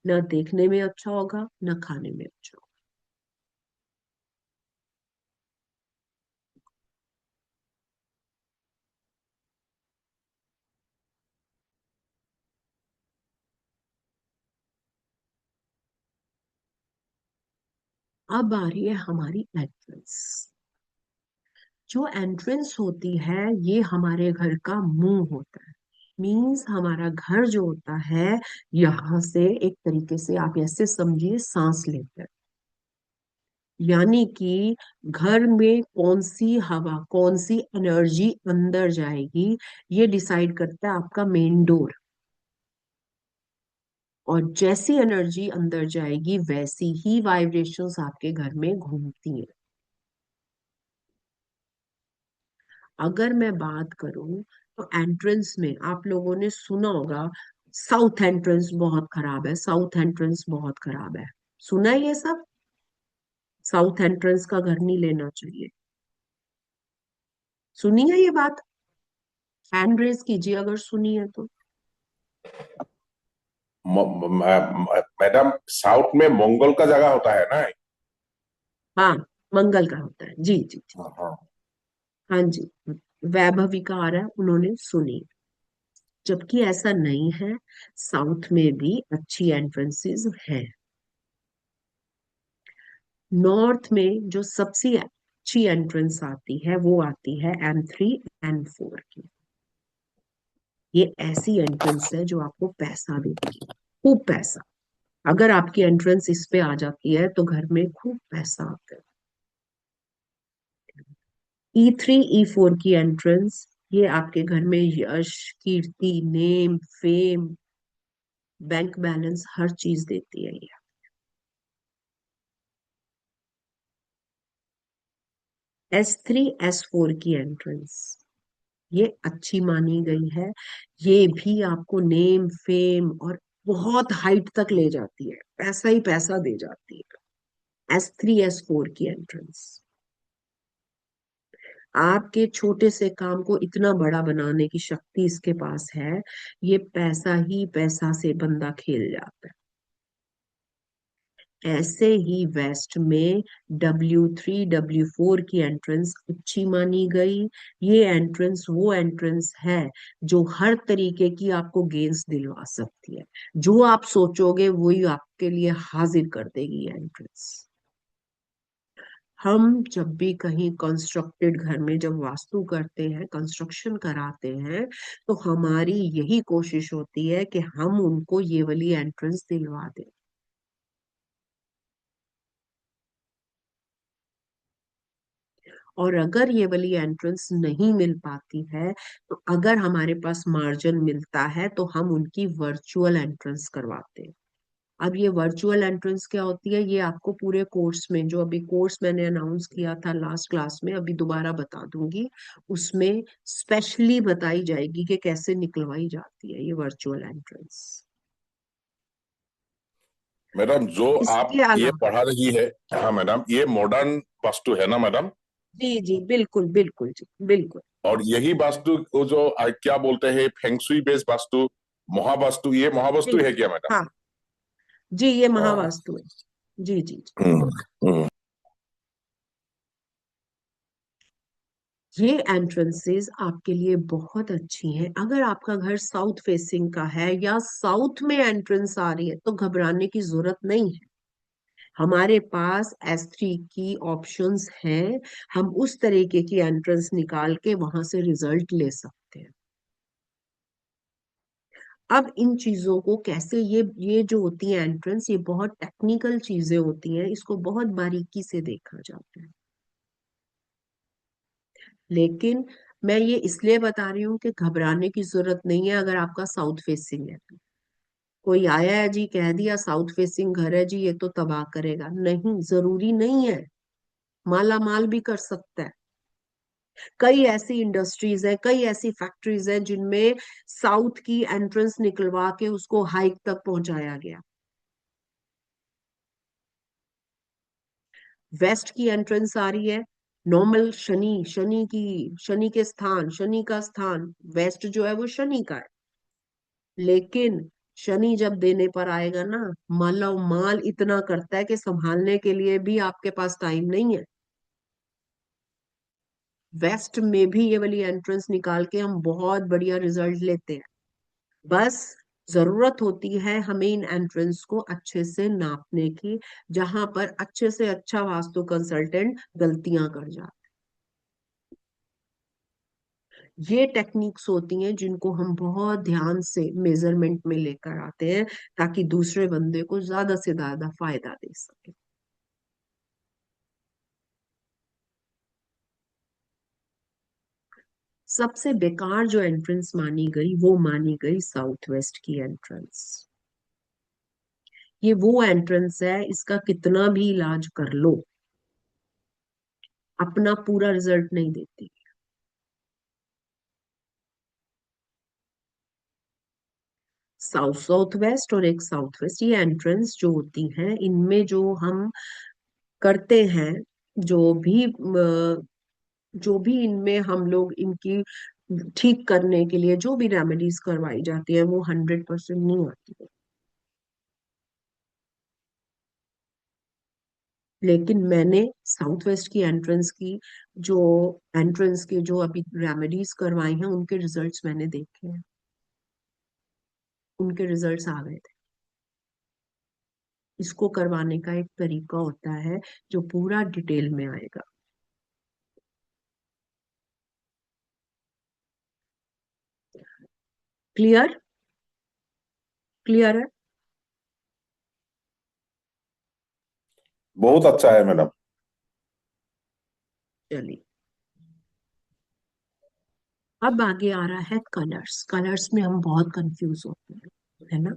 ना देखने में अच्छा होगा, ना खाने में अच्छा होगा। अब आ रही है हमारी एंट्रेंस। जो एंट्रेंस होती है, ये हमारे घर का मुंह होता है। मीन्स हमारा घर जो होता है, यहाँ से एक तरीके से आप ऐसे समझिए, सांस लेते हैं। यानी कि घर में कौन सी हवा, कौन सी एनर्जी अंदर जाएगी, ये डिसाइड करता है आपका मेन डोर। और जैसी एनर्जी अंदर जाएगी, वैसी ही वाइब्रेशंस आपके घर में घूमती हैं। अगर मैं बात करूं, तो एंट्रेंस में आप लोगों ने सुना होगा, साउथ एंट्रेंस बहुत खराब है, साउथ एंट्रेंस बहुत खराब है। सुना है ये सब? साउथ एंट्रेंस का घर नहीं लेना चाहिए। सुनी है ये बात? हैंड रेज कीजिए अगर सुनी है तो। मैडम, साउथ में मंगल का जगह होता है ना? हाँ, मंगल का होता है, जी जी जी। हाँ हाँ। हाँ जी। वैभविका आ रहा है, उन्होंने सुनी। जबकि ऐसा नहीं है, साउथ में भी अच्छी एंट्रेंसेस हैं। नॉर्थ में जो सबसे अच्छी एंट्रेंस आती है, वो आती है M3 M4 की। ये ऐसी एंट्रेंस है जो आपको पैसा देती है, खूब पैसा। अगर आपकी एंट्रेंस इस पे आ जाती है तो घर में खूब पैसा आता है। E3 E4 की एंट्रेंस, ये आपके घर में यश, कीर्ति, नेम, फेम, बैंक बैलेंस, हर चीज देती है ये। S3 S4 की एंट्रेंस, ये अच्छी मानी गई है। ये भी आपको नेम, फेम और बहुत हाइट तक ले जाती है, पैसा ही पैसा दे जाती है। S3 S4 की एंट्रेंस आपके छोटे से काम को इतना बड़ा बनाने की शक्ति इसके पास है। ये पैसा ही पैसा से बंदा खेल जाता है। ऐसे ही वेस्ट में W3 W4 की एंट्रेंस अच्छी मानी गई। ये एंट्रेंस वो एंट्रेंस है जो हर तरीके की आपको गेंस दिलवा सकती है। जो आप सोचोगे वही आपके लिए हाजिर कर देगी ये एंट्रेंस। हम जब भी कहीं कंस्ट्रक्टेड घर में जब वास्तु करते हैं, कंस्ट्रक्शन कराते हैं, तो हमारी यही कोशिश होती है कि हम उनको ये वाली एंट्रेंस दिलवा दें। और अगर ये वाली एंट्रेंस नहीं मिल पाती है, तो अगर हमारे पास मार्जिन मिलता है तो हम उनकी वर्चुअल एंट्रेंस करवाते हैं। अब ये वर्चुअल एंट्रेंस क्या होती है, ये आपको पूरे कोर्स में, जो अभी कोर्स मैंने अनाउंस किया था लास्ट क्लास में, अभी दोबारा बता दूंगी। उसमें स्पेशली बताई जाएगी कि कैसे निकलवाई जाती है ये वर्चुअल एंट्रेंस। मैडम जो आप इसके ये अलावा, पढ़ा रही है, हाँ मैडम, ये मॉडर्न वास्तु है ना मैडम? जी जी बिल्कुल बिल्कुल जी बिल्कुल। और यही वास्तु को जो क्या बोलते हैं फेंगशुई बेस्ड वास्तु, महावास्तु, ये महावास्तु है बिल्कुल क्या मैडम? हाँ जी, ये हाँ। महावास्तु है। जी जी जी। हम्म, हम्म। ये एंट्रेंसेस आपके लिए बहुत अच्छी हैं। अगर आपका घर साउथ फेसिंग का है या साउथ में एंट्रेंस आ रही है तो घबराने की जरूरत नहीं है। हमारे पास S3 की ऑप्शंस हैं। हम उस तरीके की एंट्रेंस निकाल के वहां से रिजल्ट ले सकते हैं। अब इन चीजों को कैसे, ये जो होती है एंट्रेंस, ये बहुत टेक्निकल चीजें होती हैं, इसको बहुत बारीकी से देखा जाता है। लेकिन मैं ये इसलिए बता रही हूँ कि घबराने की जरूरत नहीं है अगर आपका साउथ फेसिंग है तो। कोई आया है जी, कह दिया साउथ फेसिंग घर है जी, ये तो तबाह करेगा, नहीं, जरूरी नहीं है। माला माल भी कर सकता है। कई ऐसी इंडस्ट्रीज है, कई ऐसी फैक्ट्रीज है जिनमें साउथ की एंट्रेंस निकलवा के उसको हाइक तक पहुंचाया गया। वेस्ट की एंट्रेंस आ रही है, नॉर्मल शनि, शनि के स्थान, शनि का स्थान वेस्ट जो है वो शनि का है। लेकिन शनि जब देने पर आएगा ना, माला माल इतना करता है कि संभालने के लिए भी आपके पास टाइम नहीं है। वेस्ट में भी ये वाली एंट्रेंस निकाल के हम बहुत बढ़िया रिजल्ट लेते हैं। बस जरूरत होती है हमें इन एंट्रेंस को अच्छे से नापने की, जहां पर अच्छे से अच्छा वास्तु कंसल्टेंट गलतियां कर जाता है। ये टेक्निक्स होती हैं जिनको हम बहुत ध्यान से मेजरमेंट में लेकर आते हैं, ताकि दूसरे बंदे को ज्यादा से ज्यादा फायदा दे सके। सबसे बेकार जो एंट्रेंस मानी गई वो मानी गई साउथ वेस्ट की एंट्रेंस। ये वो एंट्रेंस है, इसका कितना भी इलाज कर लो अपना पूरा रिजल्ट नहीं देती। साउथ साउथ वेस्ट और एक साउथ वेस्ट, ये एंट्रेंस जो होती हैं, इनमें जो हम करते हैं, जो भी जो भी इनमें हम लोग इनकी ठीक करने के लिए जो भी रेमेडीज करवाई जाती है वो 100% नहीं आती है। लेकिन मैंने साउथ वेस्ट की जो एंट्रेंस की जो अभी रेमेडीज करवाई हैं, उनके रिजल्ट्स मैंने देखे हैं। उनके रिजल्ट्स आ गए थे। इसको करवाने का एक तरीका होता है जो पूरा डिटेल में आएगा। क्लियर? क्लियर है? बहुत अच्छा है मैडम। चलिए, अब आगे आ रहा है कलर्स। कलर्स में हम बहुत कंफ्यूज होते हैं, है ना?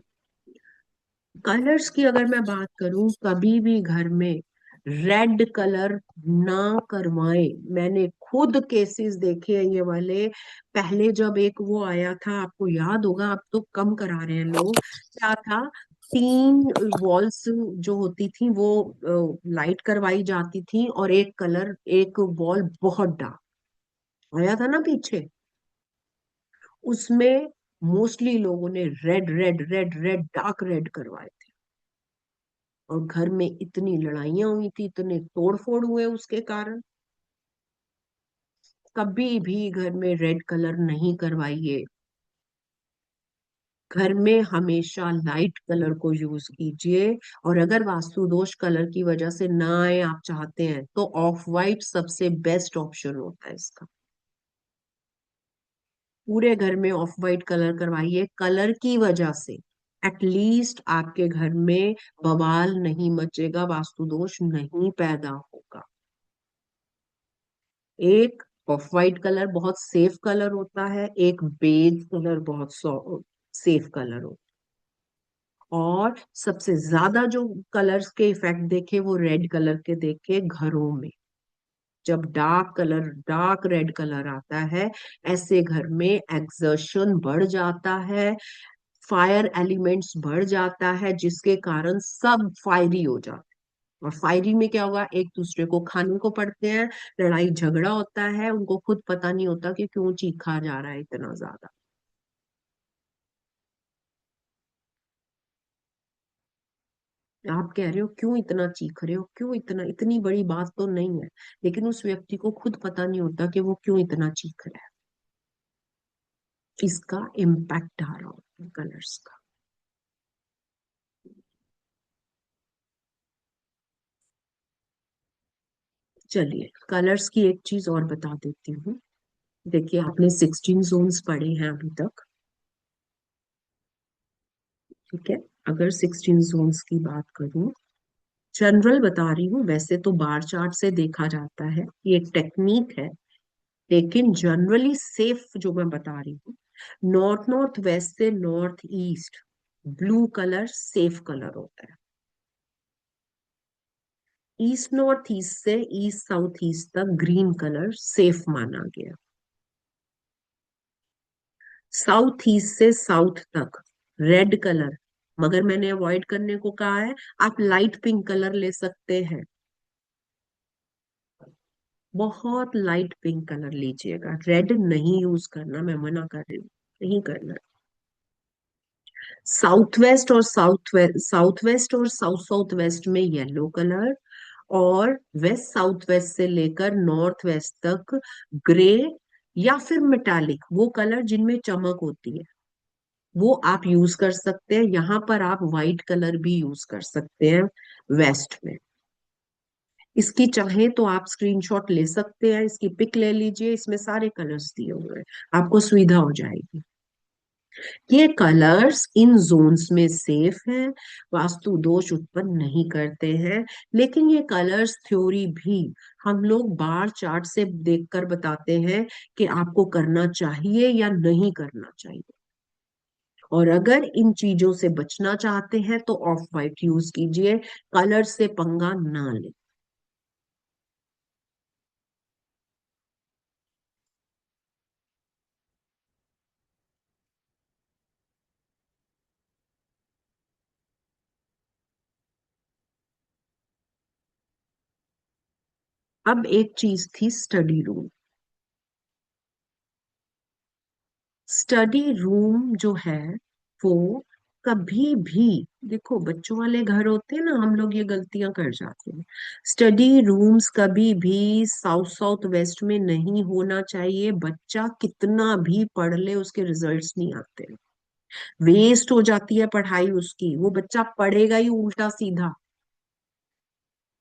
कलर्स की अगर मैं बात करूं, कभी भी घर में रेड कलर ना करवाएं। मैंने खुद केसेस देखे हैं ये वाले। पहले जब एक वो आया था, आपको याद होगा, अब तो कम करा रहे हैं लोग, क्या था, 3 वॉल्स जो होती थी वो लाइट करवाई जाती थी, और एक कलर, एक वॉल बहुत डार्क आया था ना पीछे, उसमें मोस्टली लोगों ने red red red red dark red करवाए थे। और घर में इतनी लड़ाइयां हुई थी, इतने तोड़फोड़ हुए उसके कारण। कभी भी घर में रेड कलर नहीं करवाइए। घर में हमेशा लाइट कलर को यूज कीजिए। और अगर वास्तु दोष कलर की वजह से ना आए, आप चाहते हैं, तो ऑफ वाइट सबसे बेस्ट ऑप्शन होता है इसका। पूरे घर में ऑफ वाइट कलर करवाइए, कलर की वजह से एटलीस्ट आपके घर में बवाल नहीं मचेगा, वास्तु दोष नहीं पैदा होगा। एक ऑफ वाइट कलर बहुत सेफ कलर होता है, एक बेज कलर बहुत सेफ कलर होता है। और सबसे ज्यादा जो कलर्स के इफेक्ट देखे वो रेड कलर के देखे घरों में। जब dark colour, dark red colour आता है, ऐसे घर में एक्सर्शन बढ़ जाता है, फायर एलिमेंट्स बढ़ जाता है, जिसके कारण सब फायरी हो जाता है। और फायरी में क्या होगा, एक दूसरे को खाने को पड़ते हैं, लड़ाई झगड़ा होता है, उनको खुद पता नहीं होता कि क्यों चीखा जा रहा है इतना ज्यादा। आप कह रहे हो क्यों इतना चीख रहे हो, क्यों इतना, इतनी बड़ी बात तो नहीं है, लेकिन उस व्यक्ति को खुद पता नहीं होता कि वो क्यों इतना चीख रहा है। इसका इम्पैक्ट आ रहा होता है कलर्स का। चलिए, कलर्स की एक चीज और बता देती हूँ। देखिए, आपने 16 जोन्स पढ़े हैं अभी तक, ठीक है? अगर 16 जोन्स की बात करूं, जनरल बता रही हूँ, वैसे तो बार चार्ट से देखा जाता है, ये एक टेक्निक है, लेकिन जनरली सेफ जो मैं बता रही हूँ, नॉर्थ नॉर्थ वेस्ट से north east blue colour safe colour होता है। ईस्ट नॉर्थ ईस्ट से ईस्ट साउथ ईस्ट तक ग्रीन कलर सेफ माना गया। साउथ ईस्ट से साउथ तक रेड कलर, मगर मैंने अवॉइड करने को कहा है। आप लाइट पिंक कलर ले सकते हैं, बहुत लाइट पिंक कलर लीजिएगा, रेड नहीं यूज करना, मैं मना कर रही हूँ, नहीं करना। साउथ वेस्ट और साउथ वेस्ट और साउथ साउथ वेस्ट में येलो कलर, और वेस्ट साउथ वेस्ट से लेकर नॉर्थ वेस्ट तक ग्रे, या फिर मेटालिक, वो कलर जिनमें चमक होती है, वो आप यूज कर सकते हैं। यहाँ पर आप वाइट कलर भी यूज कर सकते हैं वेस्ट में। इसकी चाहे तो आप स्क्रीनशॉट ले सकते हैं, इसकी पिक ले लीजिए, इसमें सारे कलर्स दिए हुए हैं, आपको सुविधा हो जाएगी। ये कलर्स इन जोन्स में सेफ हैं, वास्तु दोष उत्पन्न नहीं करते हैं। लेकिन ये कलर्स थ्योरी भी हम लोग बार चार्ट से देखकर बताते हैं कि आपको करना चाहिए या नहीं करना चाहिए। और अगर इन चीजों से बचना चाहते हैं तो ऑफ वाइट यूज कीजिए, कलर से पंगा ना लें। अब एक चीज थी स्टडी रूम। स्टडी रूम जो है वो कभी भी, देखो बच्चों वाले घर होते हैं ना, हम लोग ये गलतियां कर जाते हैं। स्टडी रूम्स कभी भी साउथ साउथ वेस्ट में नहीं होना चाहिए। बच्चा कितना भी पढ़ ले, उसके रिजल्ट्स नहीं आते, वेस्ट हो जाती है पढ़ाई उसकी, वो बच्चा पढ़ेगा ही उल्टा सीधा,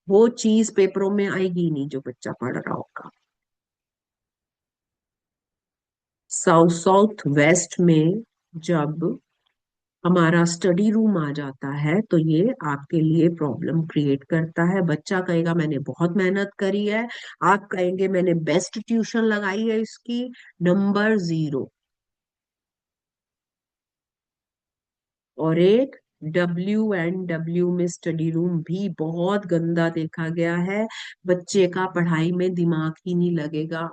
वो चीज पेपरों में आएगी नहीं जो बच्चा पढ़ रहा होगा। साउथ साउथ वेस्ट में जब हमारा स्टडी रूम आ जाता है तो ये आपके लिए प्रॉब्लम क्रिएट करता है। बच्चा कहेगा मैंने बहुत मेहनत करी है, आप कहेंगे मैंने बेस्ट ट्यूशन लगाई है इसकी, नंबर 0। और एक WNW में स्टडी रूम भी बहुत गंदा देखा गया है। बच्चे का पढ़ाई में दिमाग ही नहीं लगेगा,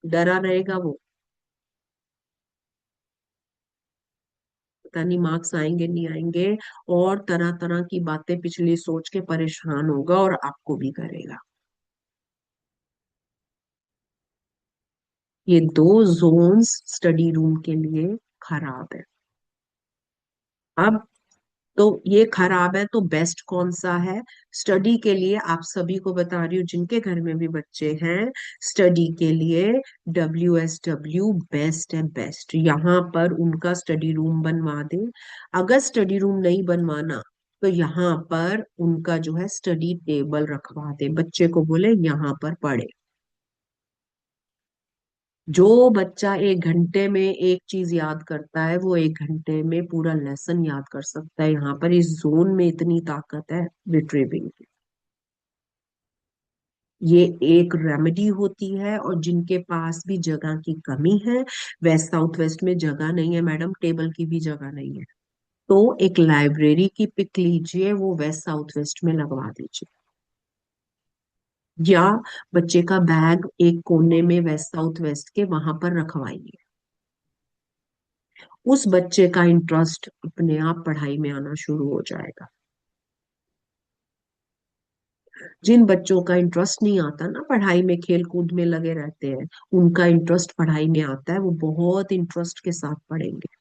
डरा रहेगा वो, पता नहीं मार्क्स आएंगे नहीं आएंगे, और तरह तरह की बातें पिछली सोच के परेशान होगा और आपको भी करेगा। ये 2 जोन्स स्टडी रूम के लिए खराब है। अब तो ये खराब है तो बेस्ट कौन सा है स्टडी के लिए? आप सभी को बता रही हूँ जिनके घर में भी बच्चे हैं, स्टडी के लिए WSW बेस्ट है, बेस्ट। यहाँ पर उनका स्टडी रूम बनवा दे। अगर स्टडी रूम नहीं बनवाना तो यहाँ पर उनका जो है स्टडी टेबल रखवा दे, बच्चे को बोले यहाँ पर पढ़े। जो बच्चा 1 घंटे में एक चीज याद करता है वो 1 घंटे में पूरा लेसन याद कर सकता है। यहाँ पर इस जोन में इतनी ताकत है रिट्रीविंग की। ये एक रेमेडी होती है। और जिनके पास भी जगह की कमी है, वेस्ट साउथ वेस्ट में जगह नहीं है मैडम, टेबल की भी जगह नहीं है, तो एक लाइब्रेरी की पिक लीजिए, वो वेस्ट साउथ वेस्ट में लगवा दीजिए। या बच्चे का बैग एक कोने में वेस्ट साउथ वेस्ट के वहां पर रखवाइए। उस बच्चे का इंटरेस्ट अपने आप पढ़ाई में आना शुरू हो जाएगा। जिन बच्चों का इंटरेस्ट नहीं आता ना पढ़ाई में, खेल कूद में लगे रहते हैं, उनका इंटरेस्ट पढ़ाई में आता है, वो बहुत इंटरेस्ट के साथ पढ़ेंगे,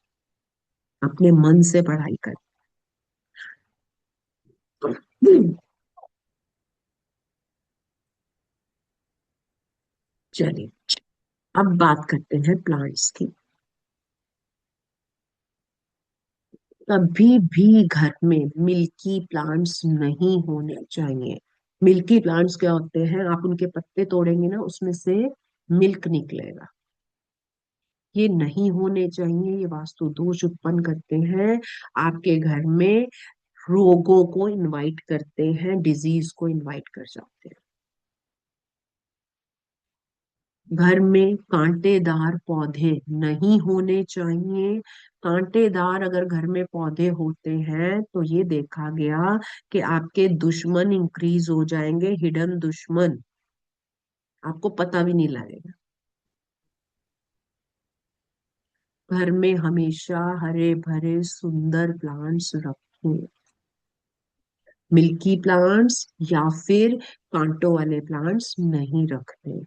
अपने मन से पढ़ाई करें। चलिए, अब बात करते हैं प्लांट्स की। कभी भी घर में मिल्की प्लांट्स नहीं होने चाहिए। मिल्की प्लांट्स क्या होते हैं? आप उनके पत्ते तोड़ेंगे ना, उसमें से मिल्क निकलेगा। ये नहीं होने चाहिए, ये वास्तु दोष उत्पन्न करते हैं आपके घर में, रोगों को इनवाइट करते हैं, डिजीज को इनवाइट कर जाते हैं। घर में कांटेदार पौधे नहीं होने चाहिए। कांटेदार अगर घर में पौधे होते हैं तो ये देखा गया कि आपके दुश्मन इंक्रीज हो जाएंगे, हिडन दुश्मन, आपको पता भी नहीं लगेगा। घर में हमेशा हरे भरे सुंदर प्लांट्स रखें, मिल्की प्लांट्स या फिर कांटों वाले प्लांट्स नहीं रखने।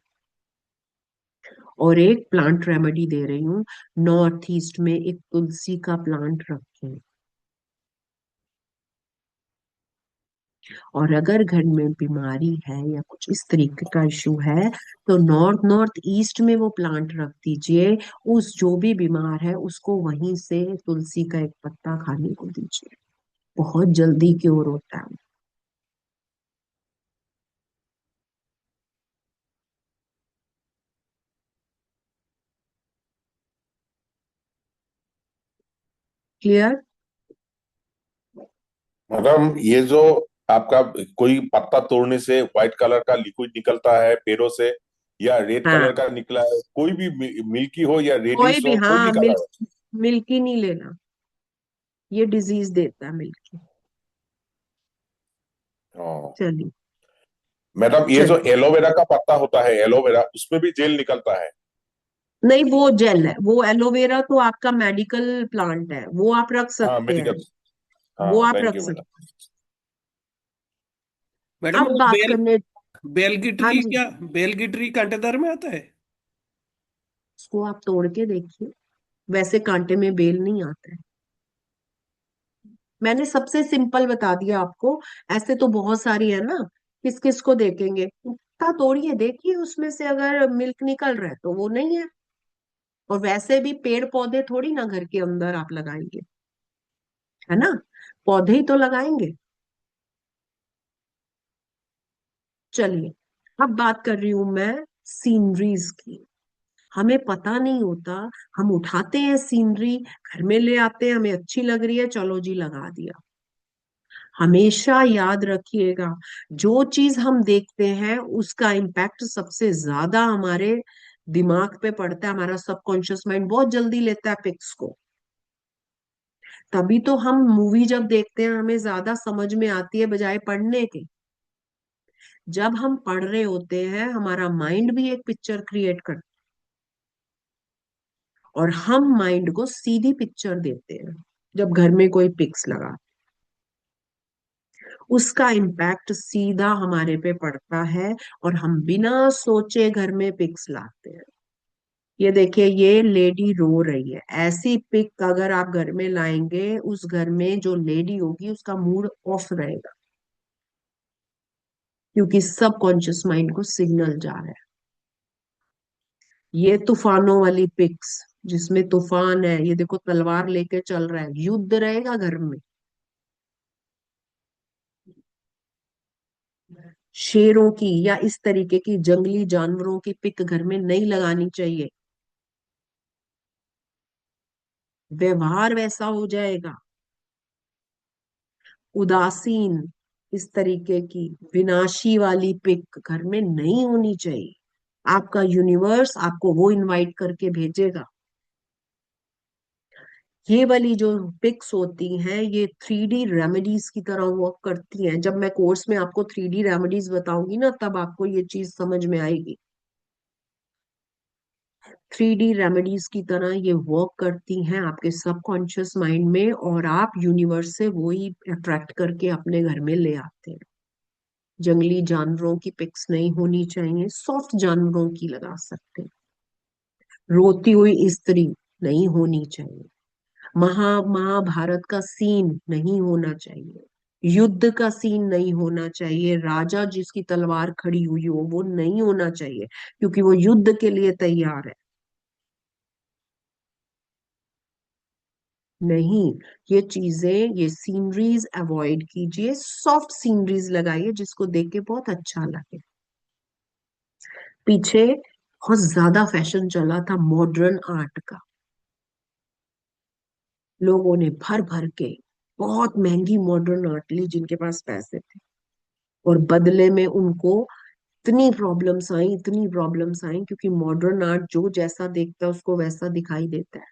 और एक प्लांट रेमेडी दे रही हूँ, नॉर्थ ईस्ट में एक तुलसी का प्लांट रखें। और अगर घर में बीमारी है या कुछ इस तरीके का इशू है तो नॉर्थ नॉर्थ ईस्ट में वो प्लांट रख दीजिए। उस जो भी बीमार है उसको वहीं से तुलसी का एक पत्ता खाने को दीजिए, बहुत जल्दी क्योर होता है। क्लियर? मैडम ये जो आपका कोई पत्ता तोड़ने से व्हाइट कलर का लिक्विड निकलता है पैरों से, या रेड कलर हाँ, का निकला है, कोई भी मिल्की हो या कोई रेडिश भी, हो, कोई भी हाँ, कलर हो। मिल्की नहीं लेना, ये डिजीज देता है मिल्की। हाँ चलिए। मैडम, ये जो चलिए, एलोवेरा का पत्ता होता है, एलोवेरा, उसमें भी जेल निकलता है। नहीं वो जेल है, वो एलोवेरा तो आपका मेडिकल प्लांट है, वो आप रख हाँ सकते हैं, मेडिकल। वो हाँ आप थैंक रख यू मैडम। सकते हैं। मैडम अब वो बात करने, बेल की हाँ ट्री, जी, क्या बेल की ट्री कांटेदार में आता है? उसको आप तोड़ के देखिए, वैसे कांटे में बेल नहीं आता है। मैंने सबसे सिंपल बता दिया आपको, ऐसे तो बहुत सारी है ना, किस किस को देखेंगे, पत्ता तोड़िए देखिए उसमें से अगर मिल्क निकल रहा है तो वो नहीं है। और वैसे भी पेड़ पौधे थोड़ी ना घर के अंदर आप लगाएंगे, है ना, पौधे ही तो लगाएंगे। चलिए, अब बात कर रही हूं मैं सीनरीज की। हमें पता नहीं होता, हम उठाते हैं सीनरी, घर में ले आते हैं, हमें अच्छी लग रही है, चलो जी लगा दिया। हमेशा याद रखिएगा, जो चीज हम देखते हैं उसका इम्पैक्ट सबसे ज्यादा हमारे दिमाग पे पड़ता है। हमारा सबकॉन्शियस माइंड बहुत जल्दी लेता है पिक्स को। तभी तो हम मूवी जब देखते हैं हमें ज्यादा समझ में आती है बजाय पढ़ने के। जब हम पढ़ रहे होते हैं हमारा माइंड भी एक पिक्चर क्रिएट करता है और हम माइंड को सीधी पिक्चर देते हैं। जब घर में कोई पिक्स लगा, उसका इम्पैक्ट सीधा हमारे पे पड़ता है और हम बिना सोचे घर में पिक्स लाते हैं। ये देखिए, ये लेडी रो रही है, ऐसी पिक अगर आप घर में लाएंगे, उस घर में जो लेडी होगी उसका मूड ऑफ रहेगा, क्योंकि सब कॉन्शियस माइंड को सिग्नल जा रहा है। ये तूफानों वाली पिक्स, जिसमें तूफान है, ये देखो तलवार लेके चल रहा है, युद्ध रहेगा घर में। शेरों की या इस तरीके की जंगली जानवरों की पिक घर में नहीं लगानी चाहिए। व्यवहार वैसा हो जाएगा। उदासीन, इस तरीके की विनाशी वाली पिक घर में नहीं होनी चाहिए। आपका यूनिवर्स आपको वो इनवाइट करके भेजेगा। ये वाली जो पिक्स होती हैं ये 3D रेमेडीज की तरह वर्क करती हैं। जब मैं कोर्स में आपको 3D रेमेडीज बताऊंगी ना, तब आपको ये चीज समझ में आएगी। 3D रेमेडीज की तरह ये वर्क करती हैं आपके सबकॉन्शियस माइंड में, और आप यूनिवर्स से वही अट्रैक्ट करके अपने घर में ले आते हैं। जंगली जानवरों की पिक्स नहीं होनी चाहिए, सॉफ्ट जानवरों की लगा सकते हैं। रोती हुई स्त्री नहीं होनी चाहिए। महाभारत का सीन नहीं होना चाहिए। युद्ध का सीन नहीं होना चाहिए। राजा जिसकी तलवार खड़ी हुई हो वो नहीं होना चाहिए, क्योंकि वो युद्ध के लिए तैयार है। नहीं, ये चीजें, ये सीनरीज अवॉइड कीजिए। सॉफ्ट सीनरीज लगाइए जिसको देख के बहुत अच्छा लगे। पीछे बहुत ज्यादा फैशन चला था मॉडर्न आर्ट का। लोगों ने भर भर के बहुत महंगी मॉडर्न आर्ट ली जिनके पास पैसे थे, और बदले में उनको इतनी प्रॉब्लम्स आई, क्योंकि मॉडर्न आर्ट जो जैसा देखता है उसको वैसा दिखाई देता है।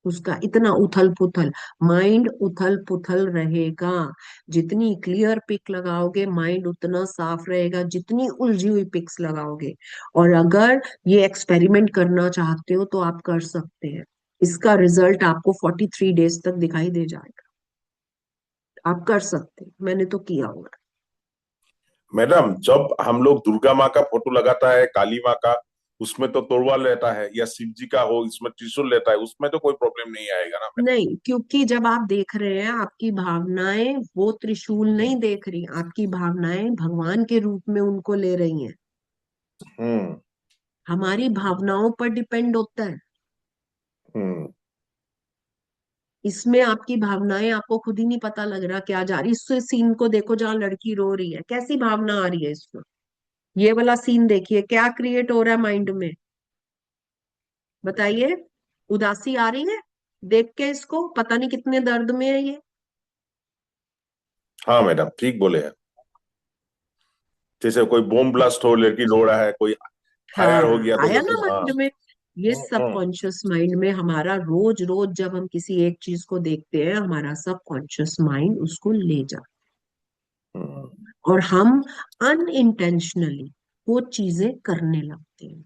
उसका इतना उथल पुथल, माइंड उथल पुथल रहेगा। जितनी क्लियर पिक लगाओगे माइंड उतना साफ रहेगा, जितनी उलझी हुई पिक्स लगाओगे। और अगर ये एक्सपेरिमेंट करना चाहते हो तो आप कर सकते हैं। इसका रिजल्ट आपको 43 डेज तक दिखाई दे जाएगा। आप कर सकते हैं, मैंने तो किया हुआ है। मैडम, जब हम लोग दुर्गा माँ का फोटो लगाता है, काली माँ का, उसमें तो तोड़वाल रहता है, या शिव जी का हो इसमें त्रिशूल रहता है, उसमें तो कोई प्रॉब्लम नहीं आएगा ना मैडम? नहीं, क्योंकि जब आप देख रहे हैं आपकी भावनाएं वो त्रिशूल नहीं देख रही, आपकी भावनाएं भगवान के रूप में उनको ले रही हैं। हम्म। हमारी भावनाओं पर डिपेंड होता है। हम्म। इसमें आपकी भावनाएं आपको खुद ही नहीं पता लग रहा क्या जा रही। इस सीन को देखो जहां लड़की रो रही है, कैसी भावना आ रही है इसमें। ये वाला सीन देखिए क्या क्रिएट हो रहा है माइंड में, बताइए। उदासी आ रही है देख के, इसको पता नहीं कितने दर्द में है ये। हाँ मैडम, ठीक बोले हैं। जैसे कोई बॉम्ब ब्लास्ट हो, लड़की रो रहा है, कोई फायर हो हाँ, गया तो आया ना जैसे, हाँ। माइंड में। ये हम्म। सबकॉन्शियस माइंड में हमारा रोज रोज जब हम किसी एक चीज को देखते हैं, हमारा सबकॉन्शियस माइंड उसको ले जाता हम्म। है और हम अनइंटेंशनली वो चीजें करने लगते हैं।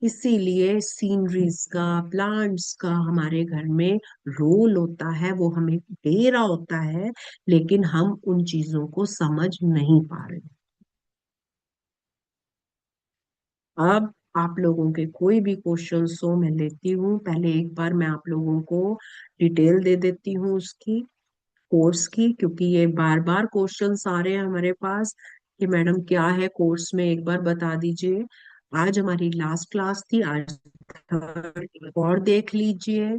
इसीलिए सीनरीज का, प्लांट्स का हमारे घर में रोल होता है, वो हमें दे रहा होता है, लेकिन हम उन चीजों को समझ नहीं पा रहे। अब आप लोगों के कोई भी क्वेश्चंस हो मैं लेती हूँ। पहले एक बार मैं आप लोगों को डिटेल दे देती हूँ उसकी, कोर्स की, क्योंकि ये बार बार क्वेश्चंस आ रहे हैं हमारे पास कि मैडम क्या है कोर्स में, एक बार बता दीजिए। आज हमारी लास्ट क्लास थी, आज थर्ड और देख लीजिए।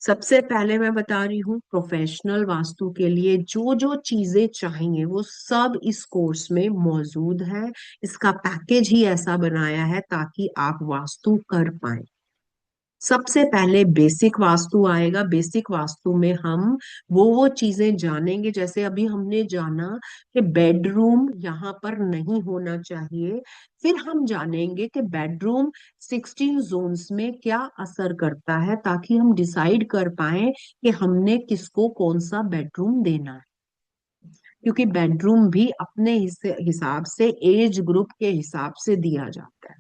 सबसे पहले मैं बता रही हूँ, प्रोफेशनल वास्तु के लिए जो जो चीजें चाहिए वो सब इस कोर्स में मौजूद है। इसका पैकेज ही ऐसा बनाया है ताकि आप वास्तु कर पाए। सबसे पहले बेसिक वास्तु आएगा। बेसिक वास्तु में हम वो चीजें जानेंगे, जैसे अभी हमने जाना कि बेडरूम यहाँ पर नहीं होना चाहिए। फिर हम जानेंगे कि बेडरूम 16 जोन्स में क्या असर करता है, ताकि हम डिसाइड कर पाए कि हमने किसको कौन सा बेडरूम देना है। क्योंकि बेडरूम भी अपने हिसाब से एज ग्रुप के हिसाब से दिया जाता है।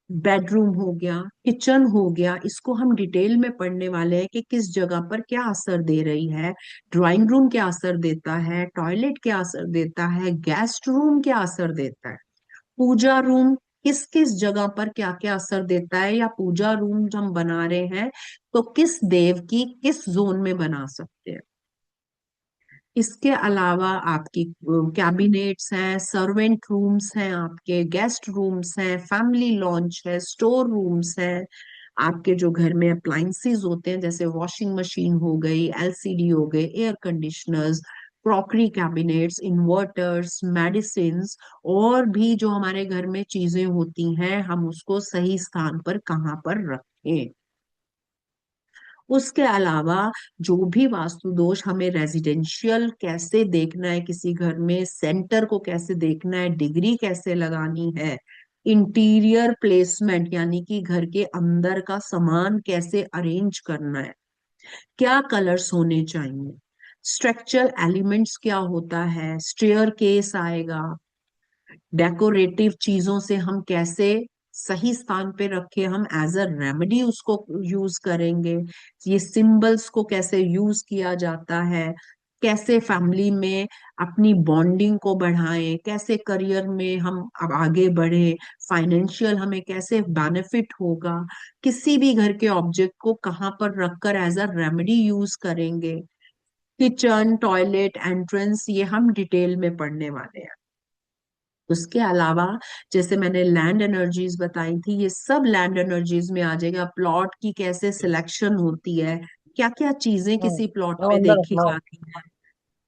बेडरूम हो गया, किचन हो गया, इसको हम डिटेल में पढ़ने वाले हैं कि किस जगह पर क्या असर दे रही है। ड्राइंग रूम क्या असर देता है, टॉयलेट क्या असर देता है, गेस्ट रूम क्या असर देता है, पूजा रूम किस किस जगह पर क्या क्या असर देता है, या पूजा रूम जो हम बना रहे हैं तो किस देव की किस जोन में बना सकते हैं। इसके अलावा आपकी कैबिनेट्स हैं, सर्वेंट रूम्स हैं, आपके गेस्ट रूम्स हैं, फैमिली लॉन्च है, स्टोर रूम्स हैं। आपके जो घर में अप्लायंसेस होते हैं जैसे वॉशिंग मशीन हो गई, एलसीडी हो गए, air conditioners, crockery cabinets, inverters, medicines, और भी जो हमारे घर में चीजें होती हैं हम उसको सही स्थान पर कहाँ पर रखें। उसके अलावा जो भी वास्तु दोष हमें रेजिडेंशियल कैसे देखना है, किसी घर में सेंटर को कैसे देखना है, डिग्री कैसे लगानी है, इंटीरियर प्लेसमेंट यानी कि घर के अंदर का सामान कैसे अरेंज करना है, क्या कलर्स होने चाहिए, स्ट्रक्चरल एलिमेंट्स क्या होता है, स्टेयर केस आएगा, डेकोरेटिव चीजों से हम कैसे सही स्थान पे रखे, हम एज अ रेमेडी उसको यूज करेंगे, ये सिंबल्स को कैसे यूज किया जाता है, कैसे फैमिली में अपनी बॉन्डिंग को बढ़ाएं, कैसे करियर में हम अब आगे बढ़े, फाइनेंशियल हमें कैसे बेनिफिट होगा, किसी भी घर के ऑब्जेक्ट को कहाँ पर रखकर एज अ रेमेडी यूज करेंगे, किचन, टॉयलेट, एंट्रेंस, ये हम डिटेल में पढ़ने वाले हैं। उसके अलावा जैसे मैंने लैंड एनर्जीज बताई थी, ये सब लैंड एनर्जीज में आ जाएगा। प्लॉट की कैसे सिलेक्शन होती है, क्या क्या चीजें किसी प्लॉट में देखी जाती है,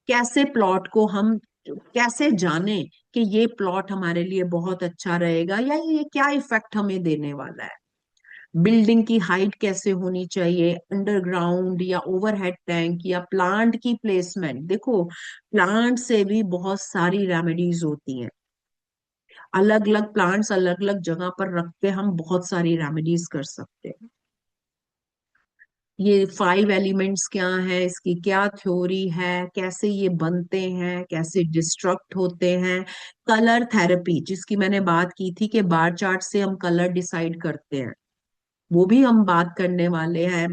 कैसे प्लॉट को हम कैसे जाने कि ये प्लॉट हमारे लिए बहुत अच्छा रहेगा या ये क्या इफेक्ट हमें देने वाला है। बिल्डिंग की हाइट कैसे होनी चाहिए, अंडरग्राउंड या ओवरहेड टैंक, या प्लांट की प्लेसमेंट। देखो, प्लांट से भी बहुत सारी रेमेडीज होती हैं। अलग अलग प्लांट्स अलग अलग जगह पर रख के हम बहुत सारी रेमेडीज कर सकते हैं। ये 5 एलिमेंट्स क्या है, इसकी क्या थ्योरी है, कैसे ये बनते हैं, कैसे डिस्ट्रक्ट होते हैं। कलर थेरेपी जिसकी मैंने बात की थी कि बार चार्ट से हम कलर डिसाइड करते हैं, वो भी हम बात करने वाले हैं।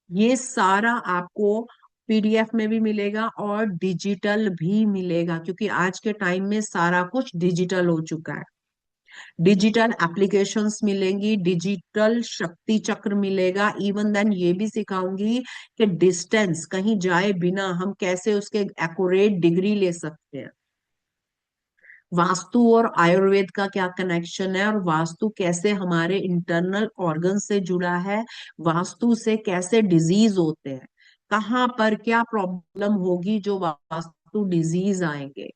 ये सारा आपको पीडीएफ में भी मिलेगा और डिजिटल भी मिलेगा, क्योंकि आज के टाइम में सारा कुछ डिजिटल हो चुका है। डिजिटल एप्लीकेशंस मिलेंगी, डिजिटल शक्ति चक्र मिलेगा। इवन देन ये भी सिखाऊंगी कि डिस्टेंस कहीं जाए बिना हम कैसे उसके एक्यूरेट डिग्री ले सकते हैं। वास्तु और आयुर्वेद का क्या कनेक्शन है, और वास्तु कैसे हमारे इंटरनल ऑर्गन से जुड़ा है, वास्तु से कैसे डिजीज होते हैं, कहाँ पर क्या प्रॉब्लम होगी जो वास्तु डिजीज आएंगे।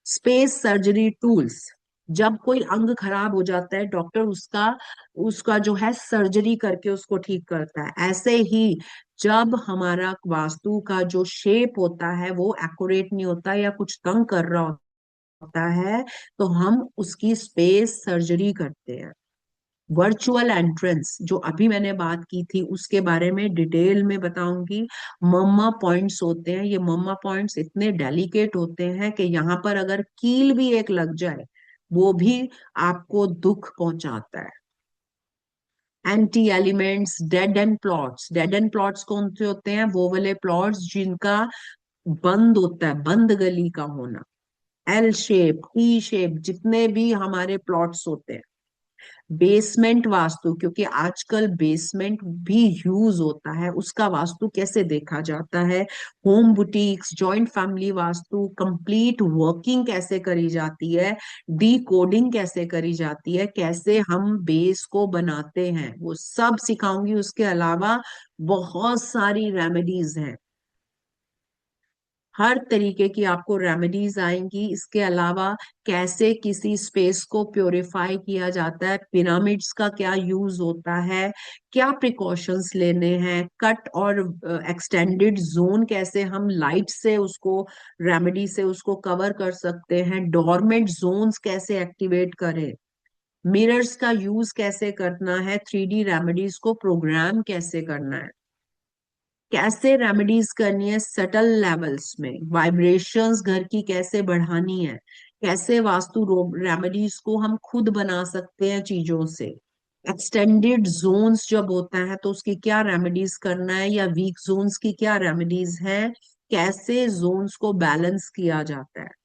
स्पेस सर्जरी टूल्स, जब कोई अंग खराब हो जाता है डॉक्टर उसका उसका जो है सर्जरी करके उसको ठीक करता है। ऐसे ही जब हमारा वास्तु का जो शेप होता है वो एक्यूरेट नहीं होता या कुछ तंग कर रहा होता है, तो हम उसकी स्पेस सर्जरी करते हैं। वर्चुअल एंट्रेंस जो अभी मैंने बात की थी उसके बारे में डिटेल में बताऊंगी। मम्मा पॉइंट्स होते हैं, ये मम्मा पॉइंट्स इतने डेलिकेट होते हैं कि यहाँ पर अगर कील भी एक लग जाए वो भी आपको दुख पहुंचाता है। Anti elements, dead and plots. Dead and plots कौन से होते हैं, वो वाले प्लॉट्स जिनका बंद होता है, बंद गली का होना। एल शेप, टी शेप, जितने भी हमारे प्लॉट्स होते हैं, बेसमेंट वास्तु, क्योंकि आजकल बेसमेंट भी यूज होता है, उसका वास्तु कैसे देखा जाता है, home boutiques, joint family vastu, complete working कैसे करी जाती है, डी कोडिंग कैसे करी जाती है, कैसे हम बेस को बनाते हैं, वो सब सिखाऊंगी। उसके अलावा बहुत सारी रेमेडीज हैं, हर तरीके की आपको रेमेडीज आएंगी। इसके अलावा कैसे किसी स्पेस को प्योरीफाई किया जाता है, पिरामिड्स का क्या यूज होता है, क्या प्रिकॉशंस लेने हैं, कट और एक्सटेंडेड जोन कैसे हम लाइट से उसको, रेमेडी से उसको कवर कर सकते हैं, डोरमेंट जोन्स कैसे एक्टिवेट करें, मिरर्स का यूज कैसे करना है, 3D रेमेडीज को प्रोग्राम कैसे करना है, कैसे रेमेडीज करनी है सटल लेवल्स में, वाइब्रेशंस घर की कैसे बढ़ानी है, कैसे वास्तु रेमेडीज को हम खुद बना सकते हैं चीजों से, एक्सटेंडेड जोन्स जब होता है तो उसकी क्या रेमेडीज करना है, या वीक जोन्स की क्या रेमेडीज है, कैसे जोन्स को बैलेंस किया जाता है।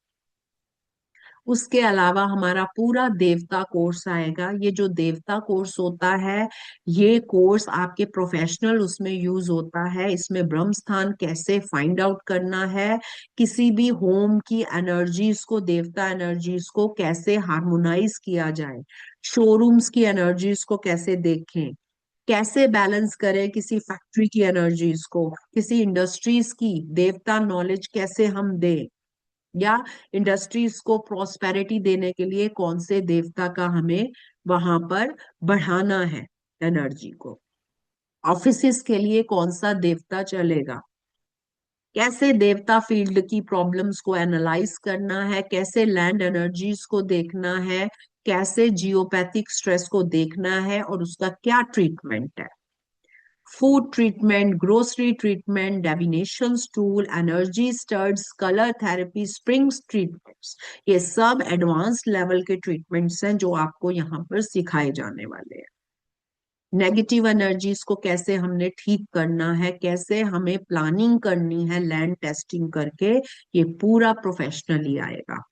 उसके अलावा हमारा पूरा देवता कोर्स आएगा। ये जो देवता कोर्स होता है, ये कोर्स आपके प्रोफेशनल उसमें यूज होता है। इसमें ब्रह्म स्थान कैसे फाइंड आउट करना है, किसी भी होम की एनर्जीज को, देवता एनर्जीज को कैसे हार्मोनाइज किया जाए, शोरूम्स की एनर्जीज को कैसे देखें, कैसे बैलेंस करें किसी फैक्ट्री की एनर्जीज को, किसी इंडस्ट्रीज की देवता नॉलेज कैसे हम दें, या इंडस्ट्रीज को प्रॉस्पेरिटी देने के लिए कौन से देवता का हमें वहां पर बढ़ाना है एनर्जी को, ऑफिसेस के लिए कौन सा देवता चलेगा, कैसे देवता फील्ड की प्रॉब्लम्स को एनालाइज करना है, कैसे लैंड एनर्जीज को देखना है, कैसे जियोपैथिक स्ट्रेस को देखना है और उसका क्या ट्रीटमेंट है, food treatment, grocery treatment, divination tool, energy studs, colour therapy, springs treatments, ये सब एडवांस लेवल के ट्रीटमेंट्स हैं जो आपको यहाँ पर सिखाए जाने वाले हैं। नेगेटिव एनर्जीज को कैसे हमने ठीक करना है, कैसे हमें प्लानिंग करनी है लैंड टेस्टिंग करके, ये पूरा प्रोफेशनली आएगा।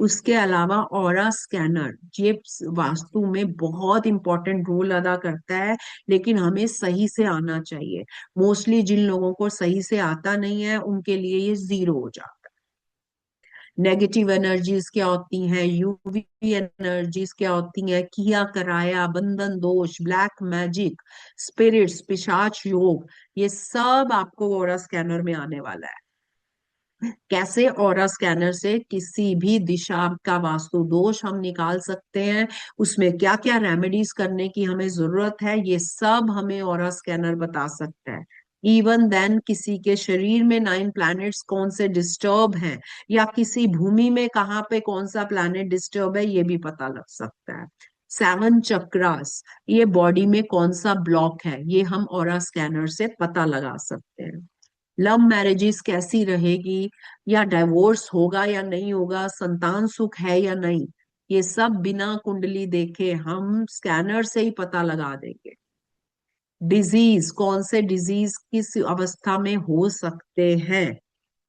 उसके अलावा ऑरा स्कैनर, ये वास्तु में बहुत इंपॉर्टेंट रोल अदा करता है, लेकिन हमें सही से आना चाहिए। मोस्टली जिन लोगों को सही से आता नहीं है उनके लिए ये जीरो हो जाता है। नेगेटिव एनर्जीज क्या होती हैं, यूवी एनर्जीज क्या होती हैं, किया कराया, बंधन दोष, ब्लैक मैजिक, स्पिरिट्स, पिशाच योग, ये सब आपको ऑरा स्कैनर में आने वाला है। कैसे ऑरा स्कैनर से किसी भी दिशा का वास्तु दोष हम निकाल सकते हैं, उसमें क्या क्या रेमेडीज करने की हमें जरूरत है, ये सब हमें ऑरा स्कैनर बता सकता है। इवन देन किसी के शरीर में 9 प्लैनेट्स कौन से डिस्टर्ब हैं, या किसी भूमि में कहाँ पे कौन सा प्लैनेट डिस्टर्ब है, ये भी पता लग सकता है। 7 चक्रास, ये बॉडी में कौन सा ब्लॉक है, ये हम ऑरा स्कैनर से पता लगा सकते हैं। लव मैरिजेस कैसी रहेगी, या डाइवोर्स होगा या नहीं होगा, संतान सुख है या नहीं, ये सब बिना कुंडली देखे हम स्कैनर से ही पता लगा देंगे। डिजीज, कौन से डिजीज किस अवस्था में हो सकते हैं,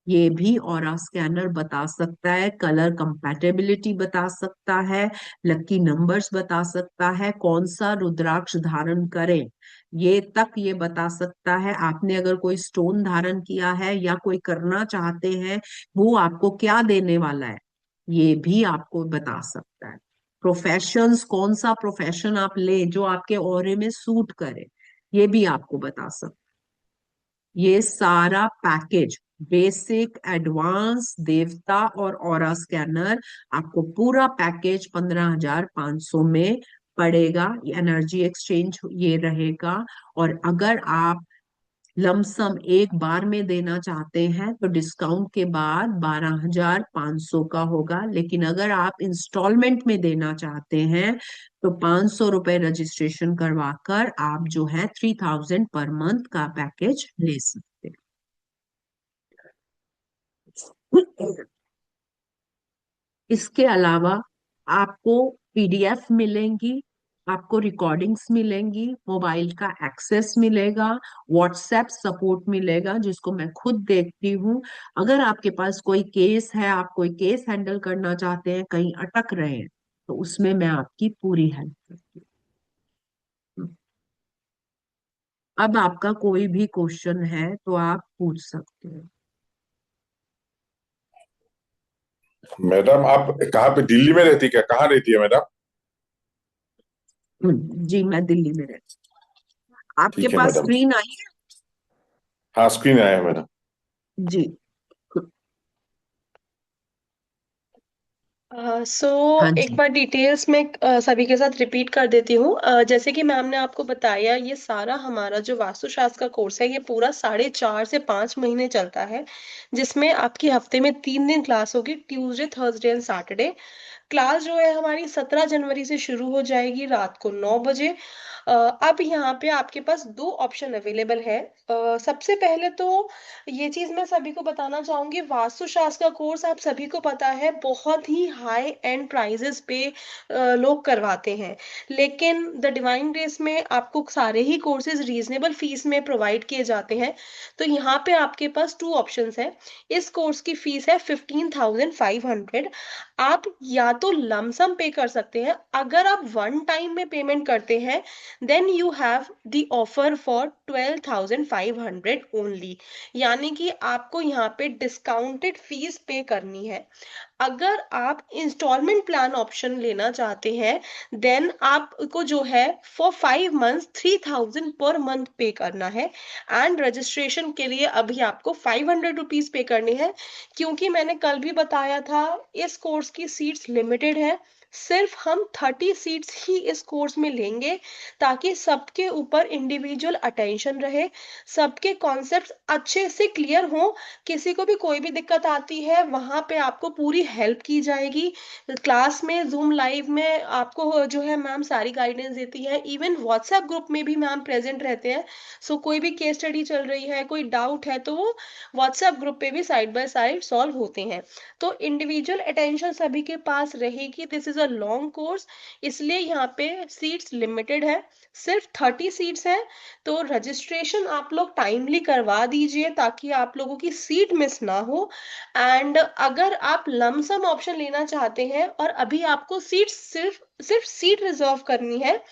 ये भी ऑरा स्कैनर बता सकता है। कलर कंपैटिबिलिटी बता सकता है, लकी नंबर्स बता सकता है, कौन सा रुद्राक्ष धारण करें ये तक ये बता सकता है। आपने अगर कोई स्टोन धारण किया है या कोई करना चाहते हैं, वो आपको क्या देने वाला है, ये भी आपको बता सकता है। प्रोफेशंस, कौन सा प्रोफेशन आप ले जो आपके ऑरे में सूट करे, ये भी आपको बता सकता है। ये सारा पैकेज, बेसिक, एडवांस, देवता और ऑरा स्कैनर, आपको पूरा पैकेज 15,500 में पड़ेगा। एनर्जी एक्सचेंज ये रहेगा। और अगर आप लमसम एक बार में देना चाहते हैं तो डिस्काउंट के बाद 12,500 का होगा, लेकिन अगर आप इंस्टॉलमेंट में देना चाहते हैं तो 500 रुपए रजिस्ट्रेशन करवाकर आप जो है 3,000 पर मंथ का पैकेज ले सकते हैं। इसके अलावा आपको पीडीएफ मिलेंगी, आपको रिकॉर्डिंग्स मिलेंगी, मोबाइल का एक्सेस मिलेगा, व्हाट्सएप सपोर्ट मिलेगा जिसको मैं खुद देखती हूँ। अगर आपके पास कोई केस है, आप कोई केस हैंडल करना चाहते हैं, कहीं अटक रहे हैं, तो उसमें मैं आपकी पूरी हेल्प करती हूँ। अब आपका कोई भी क्वेश्चन है तो आप पूछ सकते हैं। मैडम आप कहाँ पे, दिल्ली में रहती क्या, कहाँ रहती है मैडम? जी मैं दिल्ली में रहती हूँ। आपके ठीक है पास मैडम। स्क्रीन आई है? हाँ, स्क्रीन आया है मैडम। जी। सो हाँ एक जी। बार डिटेल्स में सभी के साथ रिपीट कर देती हूँ। जैसे कि मैम ने आपको बताया, ये सारा हमारा जो वास्तुशास्त्र का कोर्स है ये पूरा 4.5 से 5 महीने चलता है, जिसमें आपकी हफ्ते में 3 दिन क्लास होगी, Tuesday Thursday and Saturday. Class जो है हमारी 17 जनवरी से शुरू हो जाएगी रात को 9 बजे। अब यहाँ पे आपके पास दो ऑप्शन अवेलेबल है। सबसे पहले तो ये चीज मैं सभी को बताना चाहूंगी, वास्तुशास्त्र का कोर्स आप सभी को पता है बहुत ही हाई एंड प्राइजेस पे लोग करवाते हैं, लेकिन द डिवाइन ग्रेस में आपको सारे ही कोर्सेज रीजनेबल फीस में प्रोवाइड किए जाते हैं। तो यहाँ पे आपके पास टू ऑप्शंस है। इस कोर्स की फीस है 15,500। आप या तो लमसम पे कर सकते हैं, अगर आप वन टाइम में पेमेंट करते हैं then you have the offer for 12,500 only, यानी कि आपको यहाँ पे डिस्काउंटेड फीस पे करनी है। अगर आप इंस्टॉलमेंट प्लान ऑप्शन लेना चाहते हैं देन आपको जो है फॉर 5 मंथ्स 3,000 पर मंथ पे करना है। एंड रजिस्ट्रेशन के लिए अभी आपको 500 रुपीज पे करने हैं, क्योंकि मैंने कल भी बताया था इस कोर्स की सीट्स लिमिटेड है। सिर्फ हम 30 सीट्स ही इस कोर्स में लेंगे, ताकि सबके ऊपर इंडिविजुअल अटेंशन रहे, सबके कॉन्सेप्ट्स अच्छे से क्लियर हो। किसी को भी कोई भी दिक्कत आती है वहां पे आपको पूरी हेल्प की जाएगी। क्लास में जूम लाइव में आपको जो है मैम सारी गाइडेंस देती है, इवन व्हाट्सएप ग्रुप में भी मैम प्रेजेंट रहते हैं। सो कोई भी केस स्टडी चल रही है, कोई डाउट है, तो वो व्हाट्सएप ग्रुप पे भी साइड बाय साइड सॉल्व होते हैं। तो इंडिविजुअल अटेंशन सभी के पास रहेगी। This is a long course, इसलिए यहाँ पे सीट्स लिमिटेड है, सिर्फ 30 सीट्स हैं। तो रजिस्ट्रेशन आप लोग टाइमली करवा दीजिए ताकि आप लोगों की सीट मिस ना हो। एंड अगर आप लमसम ऑप्शन लेना चाहते हैं और अभी आपको सीट सिर्फ सिर्फ सीट रिजर्व करनी है,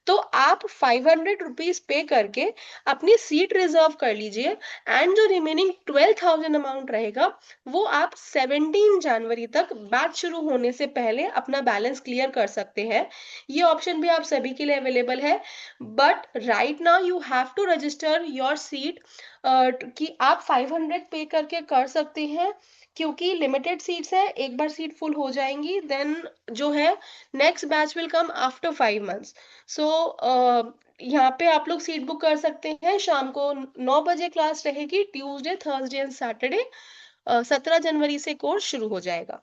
तो आप 500 रुपीज पे करके अपनी सीट रिजर्व कर लीजिए। एंड जो रिमेनिंग 12,000 अमाउंट रहेगा वो आप 17 जनवरी तक बैच शुरू होने से पहले अपना बैलेंस क्लियर कर सकते हैं। ये ऑप्शन भी आप सभी के लिए अवेलेबल है। But right now you have to register your seat, कि आप 500 पे करके कर सकते हैं, क्योंकि लिमिटेड सीट्स है। एक बार सीट फुल हो जाएंगी देन जो है next batch will come after 5 months. So यहाँ पे आप लोग सीट बुक कर सकते हैं। शाम को 9 बजे क्लास रहेगी, ट्यूसडे थर्सडे एंड सैटरडे। 17 जनवरी से कोर्स शुरू हो जाएगा।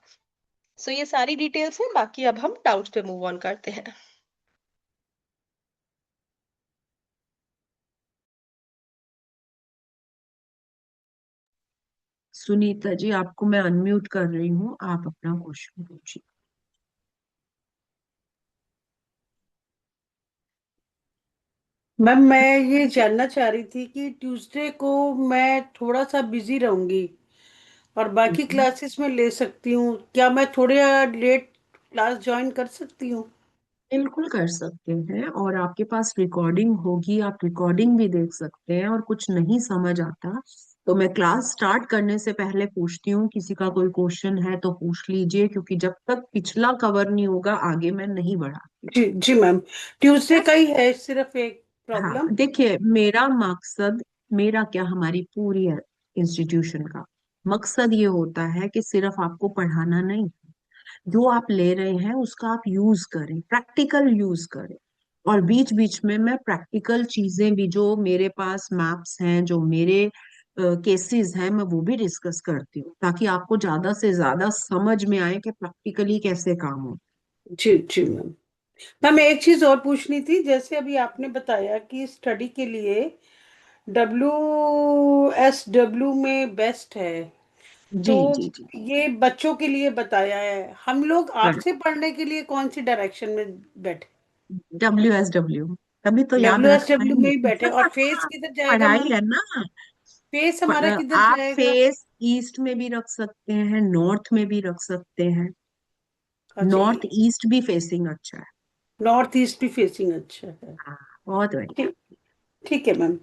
सो ये सारी डिटेल्स हैं, बाकी अब हम डाउट्स पे मूव ऑन करते हैं। सुनीता जी आपको मैं अनम्यूट कर रही हूँ, आप अपना क्वेश्चन पूछिए। मैम मैं ये जानना चाह रही थी कि ट्यूसडे को मैं थोड़ा सा बिजी रहूंगी और बाकी हम्म, क्लासेस में ले सकती हूँ, क्या मैं थोड़े लेट क्लास ज्वाइन कर सकती हूँ? बिल्कुल कर सकते हैं, और आपके पास रिकॉर्डिंग होगी, आप रिकॉर्डिंग भी देख सकते हैं। और कुछ नहीं समझ आता तो मैं क्लास स्टार्ट करने से पहले पूछती हूँ, किसी का कोई क्वेश्चन है तो पूछ लीजिए, क्योंकि जब तक पिछला कवर नहीं होगा आगे मैं नहीं बढ़ाती। जी जी मैम, ट्यूसडे का ही है सिर्फ एक हाँ प्रॉब्लम। देखिए, मेरा मकसद, मेरा क्या, हमारी पूरी इंस्टीट्यूशन का मकसद ये होता है कि सिर्फ आपको पढ़ाना नहीं, जो आप ले रहे हैं उसका आप यूज करें, प्रैक्टिकल यूज करें। और बीच बीच में मैं प्रैक्टिकल चीजें भी, जो मेरे पास मैप्स हैं, जो मेरे केसेस हैं, मैं वो भी डिस्कस करती हूँ, ताकि आपको ज्यादा से ज्यादा समझ में आए कि प्रैक्टिकली कैसे काम हो। जी जी मैम। मैम एक चीज और पूछनी थी, जैसे अभी आपने बताया कि स्टडी के लिए WSW में बेस्ट है, जी तो जी जी। ये बच्चों के लिए बताया है, हम लोग आर्ट से पढ़ने के लिए कौन सी डायरेक्शन में बैठे? WSW, तभी तो याद रखना WSW में है। ही बैठे, और फेस किधर जाएगा पढ़ाई मैम? है ना। फेस हमारा किधर आप जाएगा? फेस ईस्ट में भी रख सकते हैं, नॉर्थ में भी रख सकते हैं। अच्छा, नॉर्थ ईस्ट भी फेसिंग अच्छा है। नॉर्थ ईस्ट भी फेसिंग अच्छा है। हाँ, बहुत बढ़िया। ठीक, ठीक है मैम,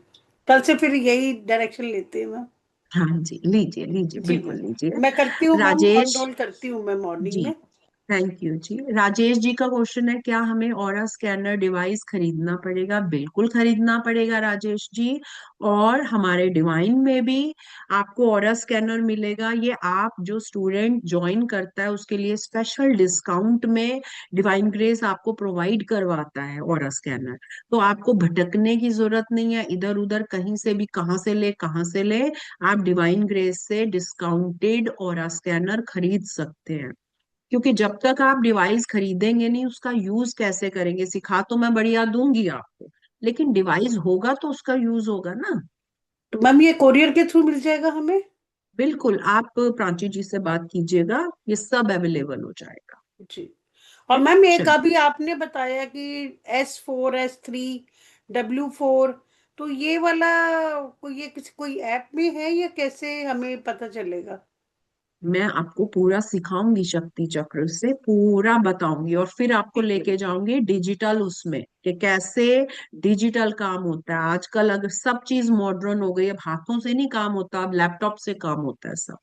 कल से फिर यही डायरेक्शन लेते हैं मैम। हाँ जी, लीजिए लीजिए, जी बिल्कुल मैम, लीजिए। मैं करती हूँ मैम, ऑन राजेश रोल करती हूँ मैं मॉर्निंग जी, में। थैंक यू जी। राजेश जी का क्वेश्चन है, क्या हमें ऑरा स्कैनर डिवाइस खरीदना पड़ेगा? बिल्कुल खरीदना पड़ेगा राजेश जी। और हमारे डिवाइन में भी आपको ऑरा स्कैनर मिलेगा। ये आप जो स्टूडेंट ज्वाइन करता है उसके लिए स्पेशल डिस्काउंट में डिवाइन ग्रेस आपको प्रोवाइड करवाता है ऑरा स्कैनर। तो आपको भटकने की जरूरत नहीं है इधर उधर कहीं से भी, कहाँ से ले कहाँ से ले। आप डिवाइन ग्रेस से डिस्काउंटेड ऑरा स्कैनर खरीद सकते हैं। क्योंकि जब तक आप डिवाइस खरीदेंगे नहीं, उसका यूज कैसे करेंगे? सिखा तो मैं बढ़िया दूंगी आपको, लेकिन डिवाइस होगा तो उसका यूज होगा ना। तो मैम ये कोरियर के थ्रू मिल जाएगा हमें? बिल्कुल, आप प्राची जी से बात कीजिएगा, ये सब अवेलेबल हो जाएगा। जी। और है? मैम एक चलिए, अभी आपने बताया कि S4 S3 W4, तो ये वाला ये किसी कोई ऐप में है या कैसे हमें पता चलेगा? मैं आपको पूरा सिखाऊंगी, शक्ति चक्र से पूरा बताऊंगी, और फिर आपको ठीक है। लेके जाऊंगी डिजिटल उसमें कि कैसे डिजिटल काम होता है। आजकल अगर सब चीज मॉडर्न हो गई, अब हाथों से नहीं काम होता, अब लैपटॉप से काम होता है सब।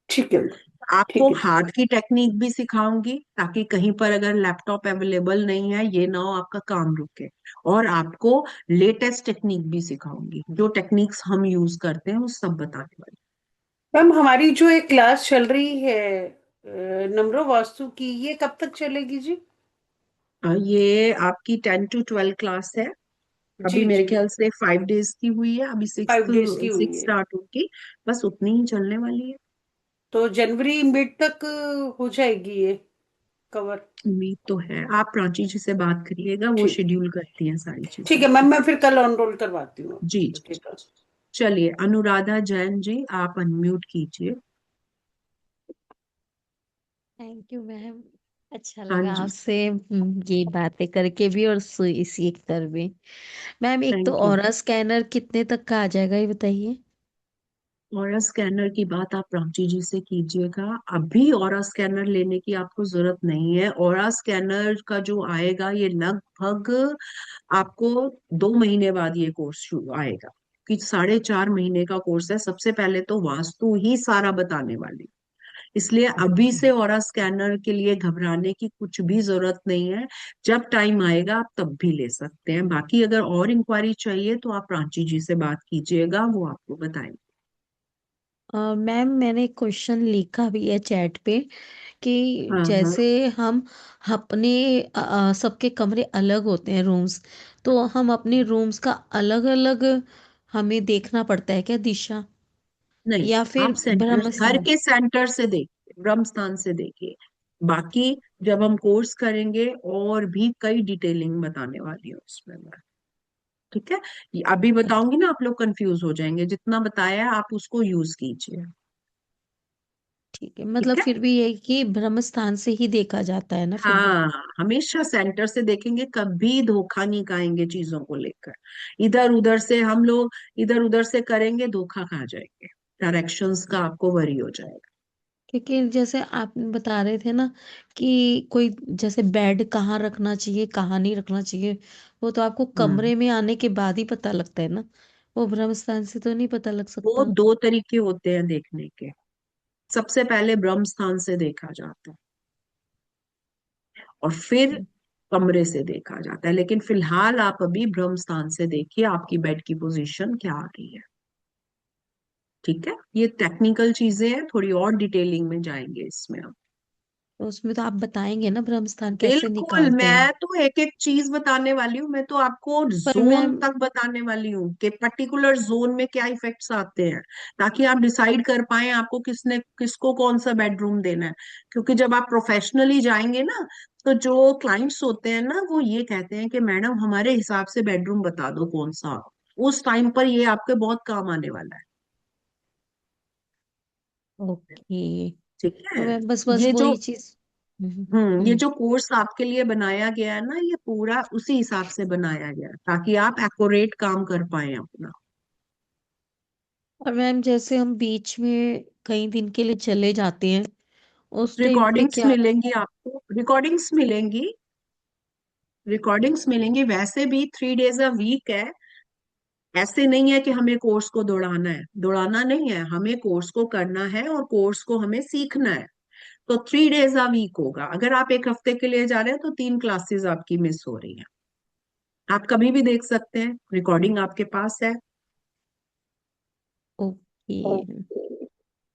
ठीक है मैम, आपको ठीक है। हाथ की टेक्निक भी सिखाऊंगी, ताकि कहीं पर अगर लैपटॉप अवेलेबल नहीं है ये ना हो आपका काम रुके। और आपको लेटेस्ट टेक्निक भी सिखाऊंगी, जो टेक्निक्स हम यूज करते हैं वो सब बताने वाली। मैम हमारी जो एक क्लास चल रही है नम्र वास्तु की, ये कब तक चलेगी जी? ये आपकी 10 to 12 क्लास है। अभी जी मेरे जी, ख्याल से 5 days की हुई है, अभी 5 डेज की हुई सिक्स है। स्टार्ट होगी। बस उतनी ही चलने वाली है। तो जनवरी मिड तक हो जाएगी ये कवर? उम्मीद तो है। आप प्राची जी से बात करिएगा, वो ठीक, शेड्यूल करती हैं सारी ठीक चीजें। है मैम, मैं फिर कल ऑन रोल करवाती हूँ जी आपके जी बच्चे जी। का। चलिए, अनुराधा जैन जी आप अनम्यूट कीजिए। Thank you ma'am. अच्छा हाँ लगा जी, आपसे ये बातें करके भी और सीख कर भी। मैम एक तो थैंक यू। ऑरा स्कैनर कितने तक का आ जाएगा ये बताइए। ऑरा स्कैनर की बात आप प्राची जी से कीजिएगा। अभी ऑरा स्कैनर लेने की आपको जरूरत नहीं है। ऑरा स्कैनर का जो आएगा ये लगभग आपको 2 महीने बाद ये कोर्स शुरू आएगा, कि 4.5 महीने का कोर्स है। सबसे पहले तो वास्तु ही सारा बताने वाली, इसलिए अभी से ऑरा स्कैनर के लिए घबराने की कुछ भी जरूरत नहीं है। जब टाइम आएगा आप तब भी ले सकते हैं। बाकी अगर और इंक्वायरी चाहिए तो आप प्राची जी से बात कीजिएगा, वो आपको बताएंगे। मैम मैंने एक क्वेश्चन लिखा भी है चैट पे कि हाँ हाँ। जैसे हम अपने सबके कमरे अलग होते हैं रूम्स, तो हम अपने रूम्स का अलग अलग हमें देखना पड़ता है क्या दिशा, नहीं, या आप फिर सेंटर, ब्रह्म घर स्थान? के सेंटर से देखिए, ब्रह्म स्थान से देखिए। बाकी जब हम कोर्स करेंगे और भी कई डिटेलिंग बताने वाली हूँ उसमें मैं। ठीक है, ये अभी बताऊंगी ना, आप लोग कंफ्यूज हो जाएंगे। जितना बताया है आप उसको यूज कीजिए। ठीक है, ठीक मतलब है। फिर भी ये कि ब्रह्म स्थान से ही देखा जाता है ना फिर भी। हाँ, हमेशा सेंटर से देखेंगे, कभी धोखा नहीं खाएंगे चीजों को लेकर। इधर उधर से हम लोग इधर उधर से करेंगे, धोखा खा जाएंगे। डायरेक्शंस का आपको वरी हो जाएगा। क्योंकि जैसे आप बता रहे थे ना कि कोई जैसे बेड कहाँ रखना चाहिए कहाँ नहीं रखना चाहिए, वो तो आपको हाँ, कमरे में आने के बाद ही पता लगता है ना, वो ब्रह्म स्थान से तो नहीं पता लग वो सकता। 2 तरीके होते हैं देखने के। सबसे पहले ब्रह्म स्थान से देखा जाता है, और फिर कमरे से देखा जाता है। लेकिन फिलहाल आप अभी ब्रह्म स्थान से देखिए आपकी बेड की पोजीशन क्या आ रही है। ठीक है, ये टेक्निकल चीजें हैं, थोड़ी और डिटेलिंग में जाएंगे इसमें हम। तो उसमें तो आप बताएंगे ना ब्रह्म स्थान कैसे बिल्कुल, निकालते हैं। मैं तो एक एक चीज बताने वाली हूँ। मैं तो आपको पर जोन मैम, तक बताने वाली हूँ कि पर्टिकुलर जोन में क्या इफेक्ट्स आते हैं, ताकि आप डिसाइड कर पाए आपको किसको कौन सा बेडरूम देना है। क्योंकि जब आप प्रोफेशनली जाएंगे ना, तो जो क्लाइंट्स होते हैं ना, वो ये कहते हैं कि मैडम हमारे हिसाब से बेडरूम बता दो कौन सा। उस टाइम पर ये आपके बहुत काम आने वाला है। ओके, ठीक तो है। मैं बस ये जो वही चीज। ये जो कोर्स आपके लिए बनाया गया है ना, ये पूरा उसी हिसाब से बनाया गया है, ताकि आप एक्यूरेट काम कर पाए अपना। और मैम जैसे हम बीच में कई दिन के लिए चले जाते हैं, उस टाइम पे रिकॉर्डिंग्स क्या? मिलेंगी आपको, रिकॉर्डिंग्स मिलेंगी। वैसे भी 3 days अ वीक है। ऐसे नहीं है कि हमें कोर्स को दौड़ाना है, दौड़ाना नहीं है, हमें कोर्स को करना है और कोर्स को हमें सीखना है। तो 3 days अ वीक होगा। अगर आप एक हफ्ते के लिए जा रहे हैं तो 3 क्लासेस आपकी मिस हो रही हैं। आप कभी भी देख सकते हैं, रिकॉर्डिंग आपके पास है। ओके।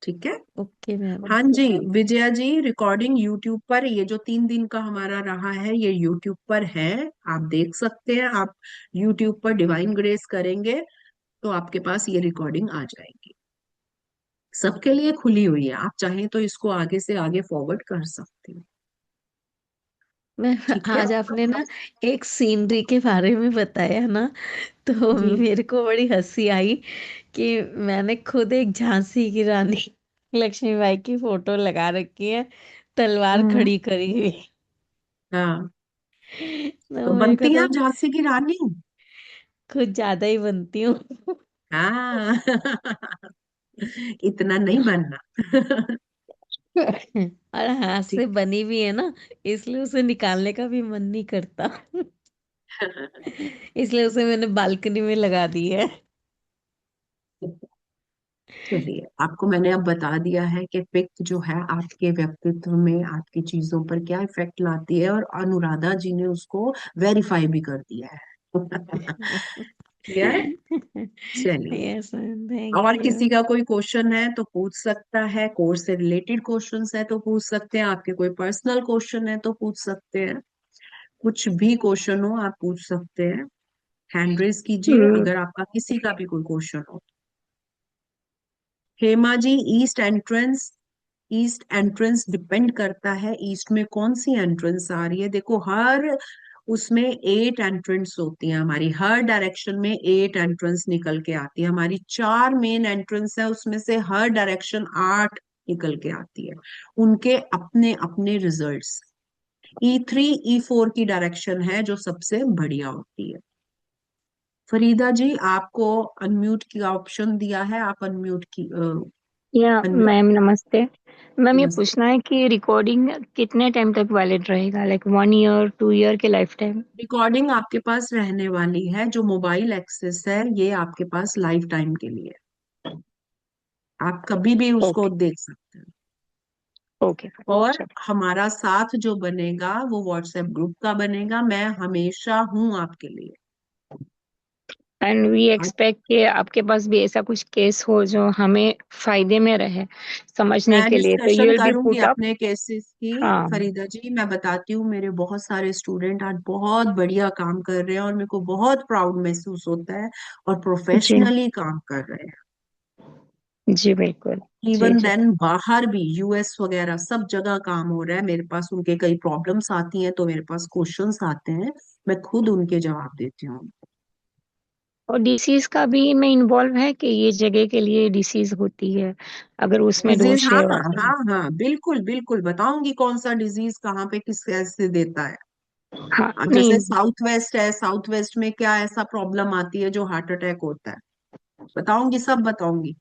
ठीक है। Okay ma'am. हाँ जी विजया जी, रिकॉर्डिंग यूट्यूब पर, ये जो 3 दिन का हमारा रहा है ये यूट्यूब पर है। आप देख सकते हैं। आप यूट्यूब पर डिवाइन ग्रेस करेंगे तो आपके पास ये रिकॉर्डिंग आ जाएगी। सबके लिए खुली हुई है, आप चाहें तो इसको आगे से आगे फॉरवर्ड कर सकते हैं। मैम ठीक है। आज आपने ना एक सीनरी के बारे में बताया ना, तो जी। मेरे को बड़ी हंसी आई कि मैंने खुद एक झांसी की रानी लक्ष्मीबाई की फोटो लगा रखी है, तलवार हम्म। खड़ी करी हुई। हाँ, तो तो मेरे को बनती है तो आप झांसी की रानी। खुद ज्यादा ही बनती हूँ। हाँ इतना नहीं बनना और हाथ ठीक से बनी भी है ना, इसलिए उसे निकालने का भी मन नहीं करता। इसलिए उसे मैंने बालकनी में लगा दी है। चलिए, आपको मैंने अब बता दिया है कि पिक जो है आपके व्यक्तित्व में, आपकी चीजों पर क्या इफेक्ट लाती है, और अनुराधा जी ने उसको वेरीफाई भी कर दिया है क्लियर। चलिए, यस मैम, थैंक और यू। किसी का कोई क्वेश्चन है तो पूछ सकता है, कोर्स से रिलेटेड क्वेश्चंस है तो पूछ सकते हैं, आपके कोई पर्सनल क्वेश्चन है तो पूछ सकते हैं। कुछ भी क्वेश्चन हो आप पूछ सकते हैं। हैंड रेज कीजिए हम्म, अगर आपका किसी का भी कोई क्वेश्चन हो। Hema ji, east entrance depend करता है ईस्ट में कौन सी एंट्रेंस आ रही है। देखो, हर उसमें 8 एंट्रेंस होती है हमारी, हर डायरेक्शन में 8 एंट्रेंस निकल के आती है हमारी। 4 मेन एंट्रेंस है, उसमें से हर डायरेक्शन 8 निकल के आती है। उनके अपने अपने रिजल्ट्स। E3 E4 की डायरेक्शन है जो सबसे बढ़िया होती है। फरीदा जी, आपको अनम्यूट की ऑप्शन दिया है, आप अनम्यूट की या अनम्यूट। मैम नमस्ते। मैम ये नमस्ते। पूछना है कि रिकॉर्डिंग कितने टाइम तक वैलिड रहेगा, लाइक 1 ईयर 2 ईयर के लाइफ टाइम? रिकॉर्डिंग आपके पास रहने वाली है, जो मोबाइल एक्सेस है ये आपके पास लाइफ टाइम के लिए है। आप कभी भी उसको ओके। देख सकते हैं। ओके। और चलो। हमारा साथ जो बनेगा वो व्हाट्सएप ग्रुप का बनेगा। मैं हमेशा हूं आपके लिए। एंड वी आज एक्सपेक्ट कि आपके पास भी ऐसा कुछ केस हो जो हमें फायदे में रहे समझने मैं के लिए, तो यू डिस्कशन विल बी करूंगी पुट अप। अपने केसेस की। हाँ। फरीदा जी, मैं बताती हूँ, मेरे बहुत सारे स्टूडेंट आज बहुत बढ़िया काम कर रहे हैं और मेरे को बहुत प्राउड महसूस होता है, और जी। प्रोफेशनली काम कर रहे हैं। जी बिल्कुल। जी इवन जी। देन बाहर भी, यूएस वगैरह सब जगह काम हो रहा है। मेरे पास उनके कई प्रॉब्लम्स आती हैं तो मेरे पास क्वेश्चंस आते हैं, मैं खुद उनके जवाब देती हूँ। और डिसीज का भी में इन्वॉल्व है कि ये जगह के लिए डिसीज होती है, अगर उसमें डिजीज, दोष हाँ है वाकई? हाँ हाँ, बिल्कुल बिल्कुल बताऊंगी कौन सा डिजीज कहाँ पे किस कैसे देता है। हाँ अब जैसे नहीं, साउथ वेस्ट है, साउथ वेस्ट में क्या ऐसा प्रॉब्लम आती है जो हार्ट अटैक होता है, बताऊंगी, सब बताऊंगी।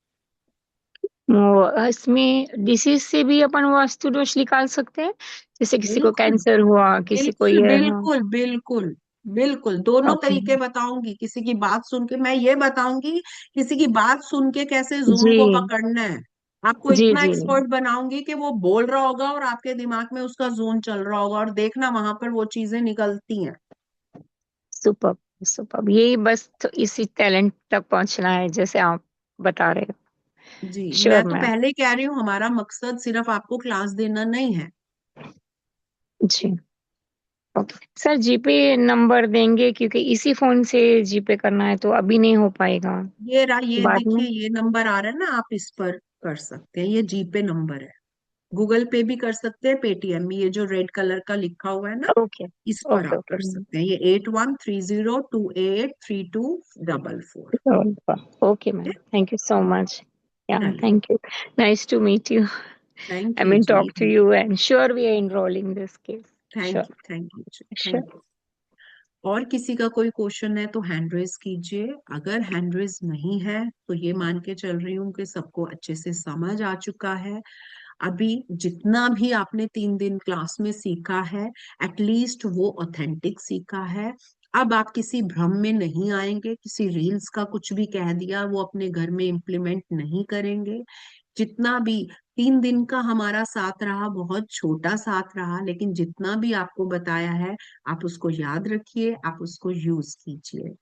वो इसमें डिसीज से भी अपन वास्तु दोष निकाल सकते हैं, जैसे किसी को बिल्कुल कैंसर हुआ, किसी को बिल्कुल ये हुआ। बिल्कुल बिल्कुल बिल्कुल, दोनों ओके। तरीके बताऊंगी। किसी की बात सुन के मैं ये बताऊंगी, किसी की बात सुन के कैसे जोन जी को पकड़ना है। आपको जी इतना जी। एक्सपर्ट बनाऊंगी कि वो बोल रहा होगा और आपके दिमाग में उसका जोन चल रहा होगा, और देखना वहां पर वो चीजें निकलती हैं। सुपर। सुपर, यही बस तो इसी टैलेंट तक पहुंचना है जैसे आप बता रहे हो। जी, मैं श्योर तो मैम। पहले ही कह रही हूँ, हमारा मकसद सिर्फ आपको क्लास देना नहीं है। जी। ओके सर, जीपे नंबर देंगे क्योंकि इसी फोन से जीपे करना है, तो अभी नहीं हो पाएगा, ये रहा, ये बाद देखिए, में। ये नंबर आ रहा है ना, आप इस पर कर सकते हैं, ये जीपे नंबर है। गूगल पे भी कर सकते हैं, पेटीएम में, ये जो रेड कलर का लिखा हुआ है ना, ओके इस पर ओके आप ओके। कर सकते हैं। ये 8130283244। Okay ma'am, thank you so much. या चलिए, thank you. Nice to meet you. Thank I you mean, जी, talk to you, and sure we are enrolling this case. Sure, thank you जी, sure. Thank you. और किसी का कोई question है तो हैंड रेज कीजिए। अगर हैंड रेज नहीं है तो ये मान के चल रही हूँ कि सबको अच्छे से समझ आ चुका है। अभी जितना भी आपने 3 दिन क्लास में सीखा है, एटलीस्ट वो ऑथेंटिक सीखा है। अब आप किसी भ्रम में नहीं आएंगे, किसी रील्स का कुछ भी कह दिया वो अपने घर में इम्प्लीमेंट नहीं करेंगे। जितना भी 3 दिन का हमारा साथ रहा, बहुत छोटा साथ रहा, लेकिन जितना भी आपको बताया है आप उसको याद रखिए, आप उसको यूज कीजिए।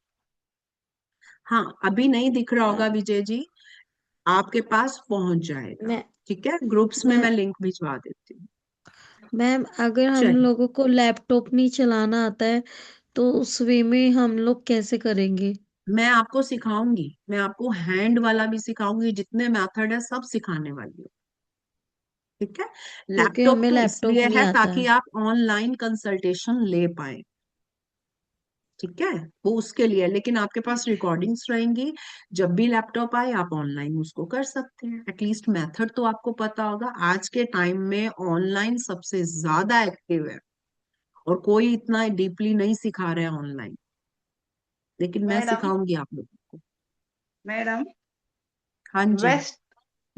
हाँ, अभी नहीं दिख रहा होगा मैम विजय जी, आपके पास पहुंच जाएगा। मैं ठीक है, ग्रुप्स में मैं मैं लिंक भिजवा देती हूँ। मैम अगर हम चलिए, लोगों को लैपटॉप नहीं चलाना आता है तो उस वे में हम लोग कैसे करेंगे? मैं आपको सिखाऊंगी, मैं आपको हैंड वाला भी सिखाऊंगी, जितने मेथड है सब सिखाने वाली हूँ। ठीक है। क्योंकि लैपटॉप हमें तो लैपटॉप इसलिए नहीं है आता ताकि है। आप ऑनलाइन कंसल्टेशन ले पाए। ठीक है, वो उसके लिए है, लेकिन आपके पास रिकॉर्डिंग्स रहेंगी। जब भी लैपटॉप आए आप ऑनलाइन उसको कर सकते हैं। एटलीस्ट मेथड तो आपको पता होगा। आज के टाइम में ऑनलाइन सबसे ज्यादा एक्टिव है, और कोई इतना डीपली नहीं सिखा रहा है ऑनलाइन, लेकिन मैं मैडम, सिखाऊंगी आप लोगों को। मैडम, हाँ जी। वेस्ट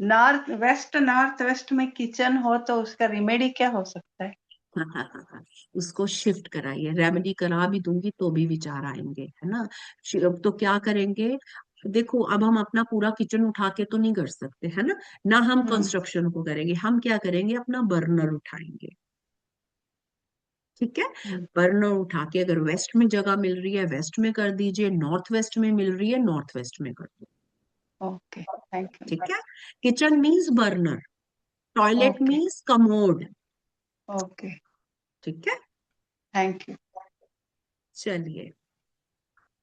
नॉर्थ वेस्ट में किचन हो तो उसका रिमेडी क्या हो सकता है? हाँ हाँ हाँ हाँ, उसको शिफ्ट कराइए, रेमेडी करा भी दूंगी तो भी विचार आएंगे, है ना। अब तो क्या करेंगे, देखो अब हम अपना पूरा किचन उठा के तो नहीं कर सकते, है ना। ना हम हम्म। कंस्ट्रक्शन को करेंगे, हम क्या करेंगे, अपना बर्नर उठाएंगे। ठीक है, हम्म। बर्नर उठा के अगर वेस्ट में जगह मिल रही है वेस्ट में कर दीजिए, नॉर्थ वेस्ट में मिल रही है नॉर्थ वेस्ट में कर दो। Okay, thank you. ठीक है, kitchen means burner, toilet okay. Means commode. Okay, ठीक है, थैंक यू। चलिए,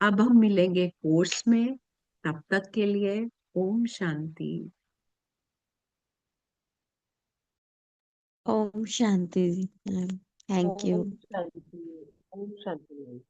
अब हम मिलेंगे कोर्स में, तब तक के लिए ओम शांति। ओम शांति जी मैम। Thank you. ओम शांति, ओम शांति।